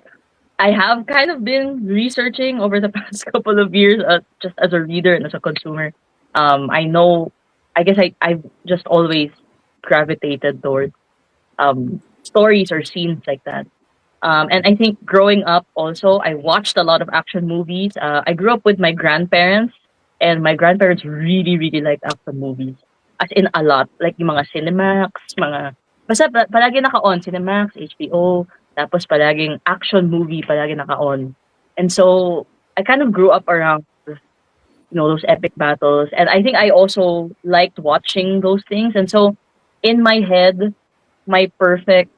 I have kind of been researching over the past couple of years, just as a reader and as a consumer. I know, I guess I've just always gravitated towards stories or scenes like that. And I think growing up also, I watched a lot of action movies. I grew up with my grandparents, and my grandparents really, really liked action movies. As in a lot. Like yung mga Cinemax, basta palagi naka-on, Cinemax, HBO, tapos palaging action movie, palagi naka-on. And so, I kind of grew up around, those epic battles. And I think I also liked watching those things. And so, in my head, my perfect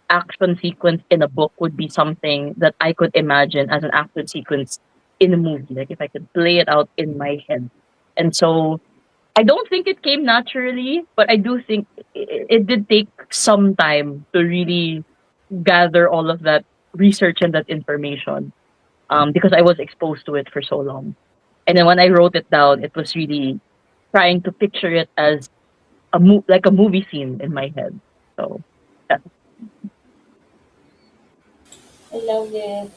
action sequence in a book would be something that I could imagine as an action sequence in a movie. Like if I could play it out in my head. And so I don't think it came naturally, but I do think it did take some time to really gather all of that research and that information, because I was exposed to it for so long. And then when I wrote it down, it was really trying to picture it as like a movie scene in my head. So yeah. I love it.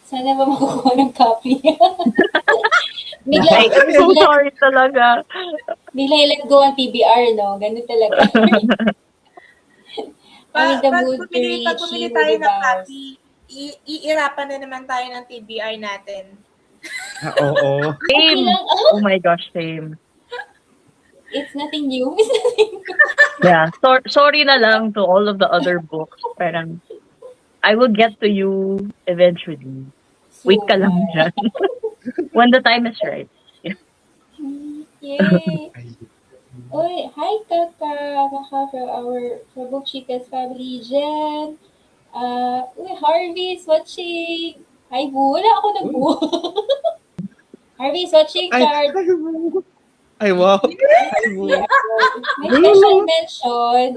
Sana ba makukuha ng copy? bigla, Ay, I'm so bigla, sorry talaga. bigla i-let go ang TBR, no? Ganun talaga. I'm in the pag mood to bumili, pag read She bumili Who tayo ng Devours. copy, iirapan na naman tayo ng TBR natin. Oo. Okay Same. lang. Oh my gosh, same. It's nothing new. It's nothing new. Yeah. Sorry na lang to all of the other books. Parang, I will get to you eventually. Wait ka Soon. lang dyan. When the time is right. Yeah. Yay. Ay, Oy, hi Kaka from our Book Chickas family. Jen. Harvey is watching. Hi, Boo. Wala ako nag-boo. Harvey is watching ay, card. ay, wow. Ay, Yeah, wow. may special mention.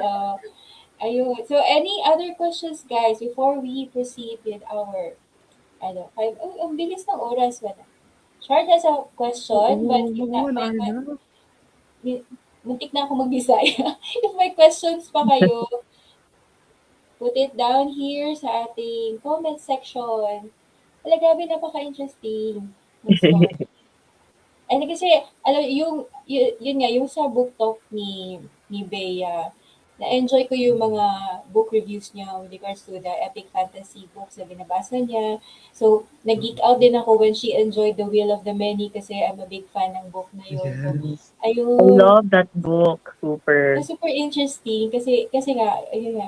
Ayun. So, any other questions, guys, before we proceed with our, ang bilis ng oras. Wala. Short has a question, but Oo, na. muntik na ako mag-Bisaya. If may questions pa kayo, put it down here sa ating comment section. Wala, grabe, napaka-interesting ng story. And kasi, alam, yun nga, yung sa book talk ni Bea, na-enjoy ko yung mga book reviews niya with regards to the epic fantasy books na binabasa niya. So, nag-geek out din ako when she enjoyed The Will of the Many kasi I'm a big fan ng book na yun. So, Yes. I ayun, love that book. Super. super interesting kasi nga, ayun nga,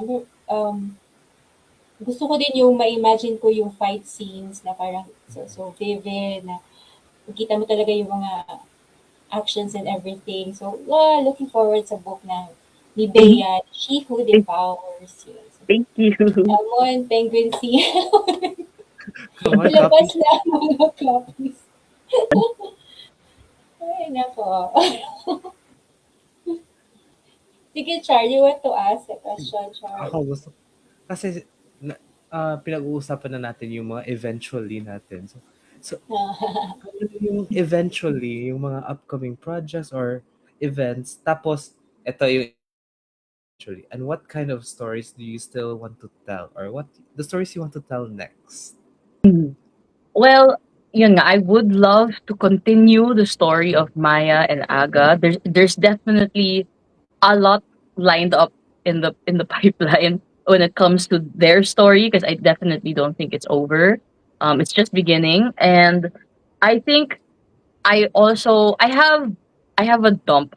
gusto ko din yung ma-imagine ko yung fight scenes na parang so vivid na makita mo talaga yung mga actions and everything. So, looking forward sa book ng ni Mhm. Bea, She Who Thank Devours. Yun. So, thank you. Amon, Penguin Sea. Come on, Ilabas copy. na ang mga copies. Ay, nako. Sige, Char, you want to ask a question, Char? Ako gusto kasi pinag-uusapan na natin yung mga eventually natin. So ano yung eventually, yung mga upcoming projects or events, tapos ito yung eventually. And what kind of stories do you still want to tell? Or what the stories you want to tell next? Mhm. Well, yun nga, I would love to continue the story of Maya and Aga. There's definitely a lot lined up in the pipeline when it comes to their story because I definitely don't think it's over. It's just beginning, and I think I have a dump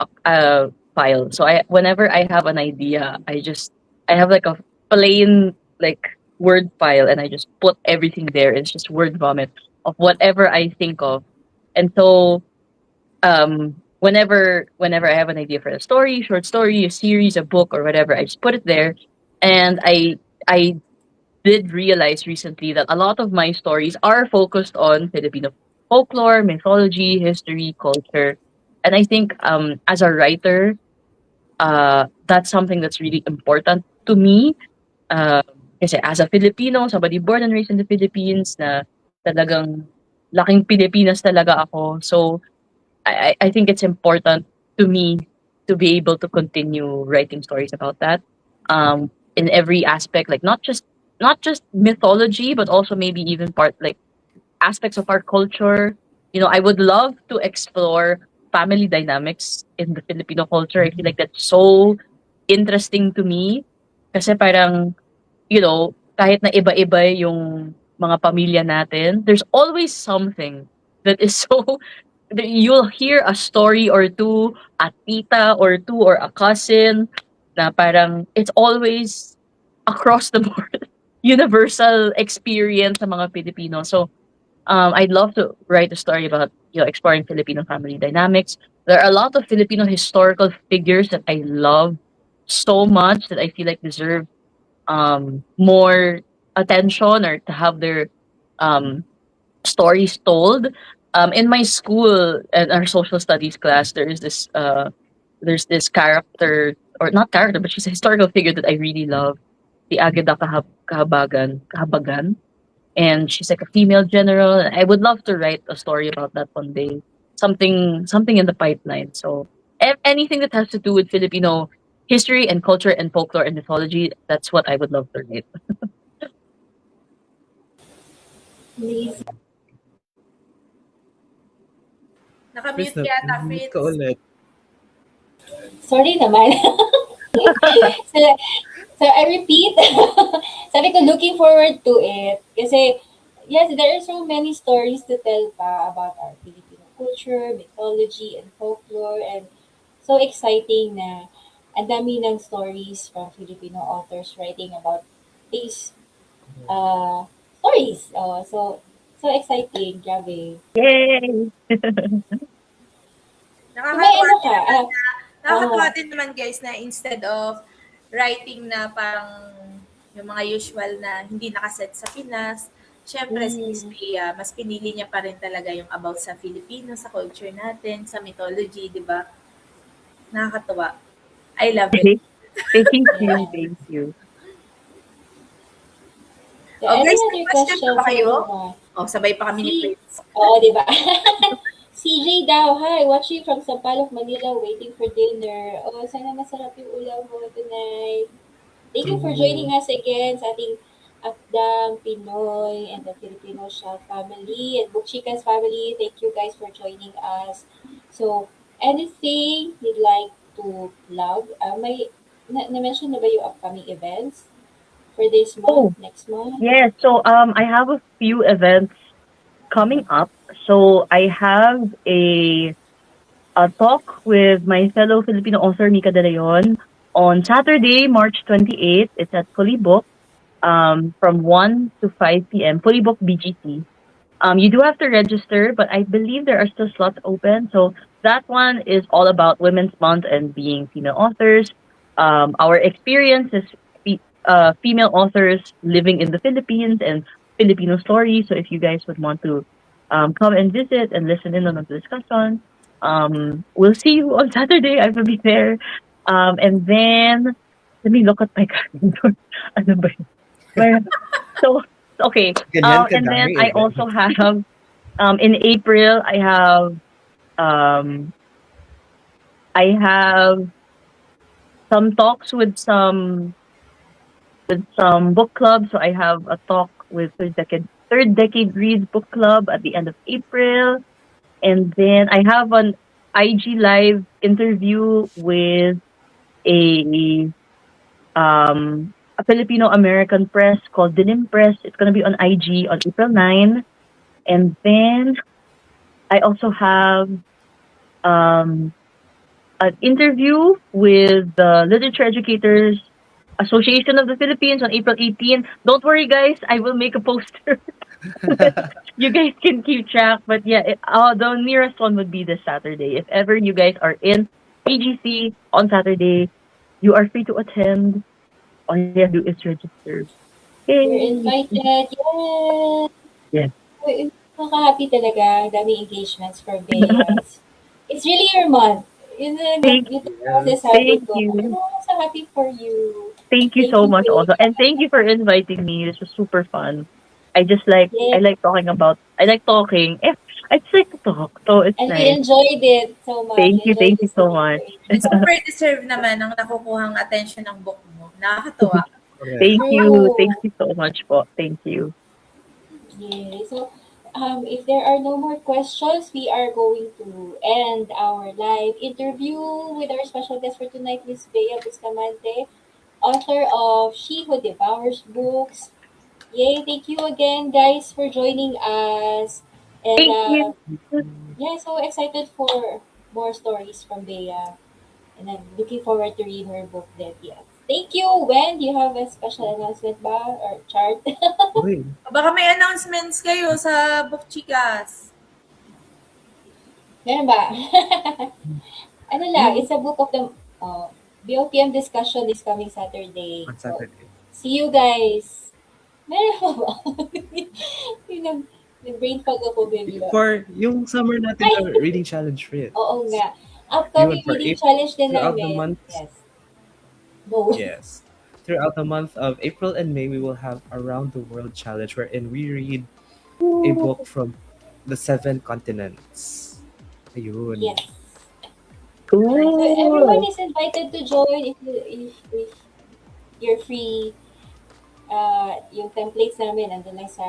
file. So I whenever I have an idea, I have like a plain like word file, and I just put everything there. It's just word vomit of whatever I think of, and so whenever I have an idea for a story, short story, a series, a book, or whatever, I just put it there, and I did realize recently that a lot of my stories are focused on Filipino folklore, mythology, history, culture. And I think as a writer, that's something that's really important to me. Um, Kasi as a Filipino, somebody born and raised in the Philippines na talagang laking Pilipinas talaga ako. So I think it's important to me to be able to continue writing stories about that in every aspect, like not just mythology, but also maybe even part like aspects of our culture. You know, I would love to explore family dynamics in the Filipino culture. I feel like that's so interesting to me. Kasi parang, you know, kahit na iba-iba yung mga pamilya natin, there's always something that is so you'll hear a story or two, a tita or two, or a cousin na parang it's always across the board universal experience sa mga Pilipino. So I'd love to write a story about exploring Filipino family dynamics. There are a lot of Filipino historical figures that I love so much that I feel like deserve more attention or to have their um, stories told. In my school and our social studies class, there's this character or not character, but she's a historical figure that I really love. The Ageda Kahabagan, and she's like a female general. And I would love to write a story about that one day. Something in the pipeline. So anything that has to do with Filipino history and culture and folklore and mythology, that's what I would love to write. Amazing. Fritz, Nakamute ka yata, nag-mute ka Fritz. ulit. Sorry naman. so, so, I repeat. Sabi ko, looking forward to it. Kasi, yes, there are so many stories to tell pa about our Filipino culture, mythology, and folklore. And so exciting na ang dami ng stories from Filipino authors writing about these uh, stories. So exciting. Grabe. Yay! So, may Nakakatuwa ano din ka? naman nakakatuwa Ah, din naman guys na instead of writing na parang yung mga usual na hindi nakaset sa Pinas, syempre si Miss mm, Bea, mas pinili niya pa rin talaga yung about sa Filipino, sa culture natin, sa mythology, di ba? Nakakatuwa. I love it. Thank you, yeah. thank you. So, Oh any guys, may other question pa ba questions, kayo? everyone? Oh, sabay pa kami ni Si, Fritz. Oo, di ba? CJ daw, hi, watching from Sampaloc, Manila, waiting for dinner. Oh, sana masarap yung ulam mo tonight. Thank you for True. joining us again sa ating Akdang Pinoy and the Filipino Chef family and Book Chickas family. Thank you guys for joining us. So, anything you'd like to plug? Na-mention na ba yung upcoming events for this month, Oh, next month? yeah. So I have a few events coming up. So I have a talk with my fellow Filipino author Nika De Leon on Saturday, March 28th. It's at Fully Book from 1 to 5 p.m. Fully Book BGC. You do have to register, but I believe there are still slots open. So that one is all about Women's Month and being female authors. Our experience is female authors living in the Philippines and Filipino stories. So if you guys would want to come and visit and listen in on the discussion, we'll see you on Saturday. I will be there. And then let me look at my calendar. Ano ba yun? Where- So okay. Ganyan And then kadaming I event. also have in April um I have some talks with some book clubs. So I have a talk with Third Decade Reads Book Club at the end of April. And then I have an IG live interview with a a Filipino American press called Dinim Press. It's gonna be on IG on April 9. And then I also have um an interview with the Literature Educators Association of the Philippines on April 18. Don't worry, guys. I will make a poster. You guys can keep track. But yeah, the nearest one would be this Saturday. If ever you guys are in PGC on Saturday, you are free to attend. All you have to do is register. You're Yay! invited. Yes! Yeah. Uy, nakaka-happy talaga. Daming engagements for Beas. It's really your month. Yun na Thank dito ako Yes. sabi thank ko. you. I'm so happy for you. Thank you Thank so you, much Bea. also. And thank you for inviting me. This was super fun. I Yes. like I like talking. I just like to talk. So it's And we nice. enjoyed it so much. We enjoyed Thank you so listening to much. it. Super deserve naman ang nakukuhang attention ng book mo. Nakakatuwa. Correct. Thank True. you so much po. Thank you. Yeah. So, if there are no more questions, we are going to end our live interview with our special guest for tonight, Miss Bea Bustamante, author of She Who Devours Books. Yay! Thank you again, guys, for joining us. And Thank you. yeah, so excited for more stories from Bea. And I'm looking forward to read her book that yes. Thank you. When do you have a special announcement ba or chart? Uy, Baka may announcements kayo sa Book Chicas. Meron ba? Ano lang, yung it's a book of the BOPM discussion is coming Saturday. on So, Saturday. see you guys. Meron pa ba? Yung nag-brain fog ako bigla. For yung summer natin Ay! na reading challenge, Fritz. Oo nga. Yun, Upcoming for reading April, challenge din throughout the namin. month, Yes. No. yes. Throughout the month of April and May, we will have Around the World Challenge wherein we read a book from the 7 continents. Ayun. Yes. So everyone Cool. is invited to join if you're free. Yung templates namin nandun lang sa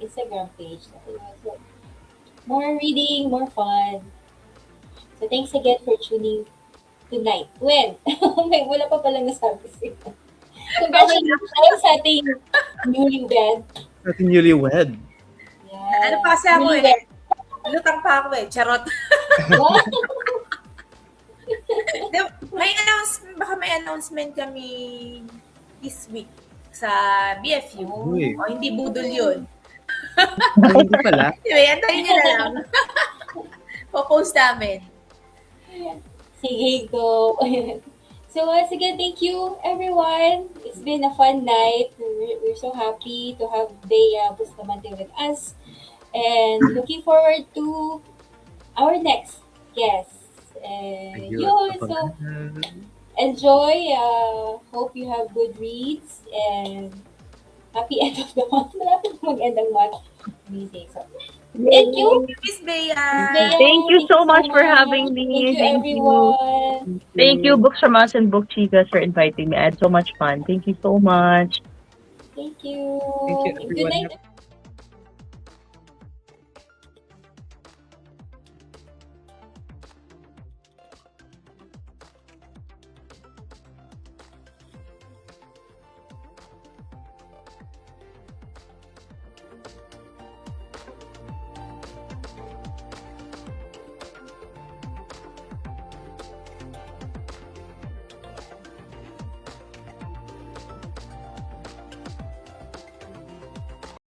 Instagram page. So, more reading, more fun. So thanks again for tuning tonight. When? May wala pa palang nasabi sila. Congratulations sa ating newlywed. Sa ating newlywed. Ano Yeah. pa kasi ako Newlywed. Lutang pa ako Charot. Wow. Baka may announcement kami this week sa BFU. Uy. O hindi budol yun. Ay, hindi pala. Anyway, antayin nyo na lang. Po-post namin. Sige, go. So once again, thank you everyone. It's been a fun night. We're so happy to have Bea Bustamante with us. And looking forward to our next guest. And Ayun. yun, so enjoy. Hope you have good reads and happy end of the month. Malapit na mag-end ang month. Amazing. So, thank you. Miss Bea. Bea. Thank you so much for much. having me. Thank you, Thank you. everyone. Thank you, Books from Us and Book Chicas, for inviting me. I had so much fun. Thank you so much. Thank you. Thank you, Good everyone. night.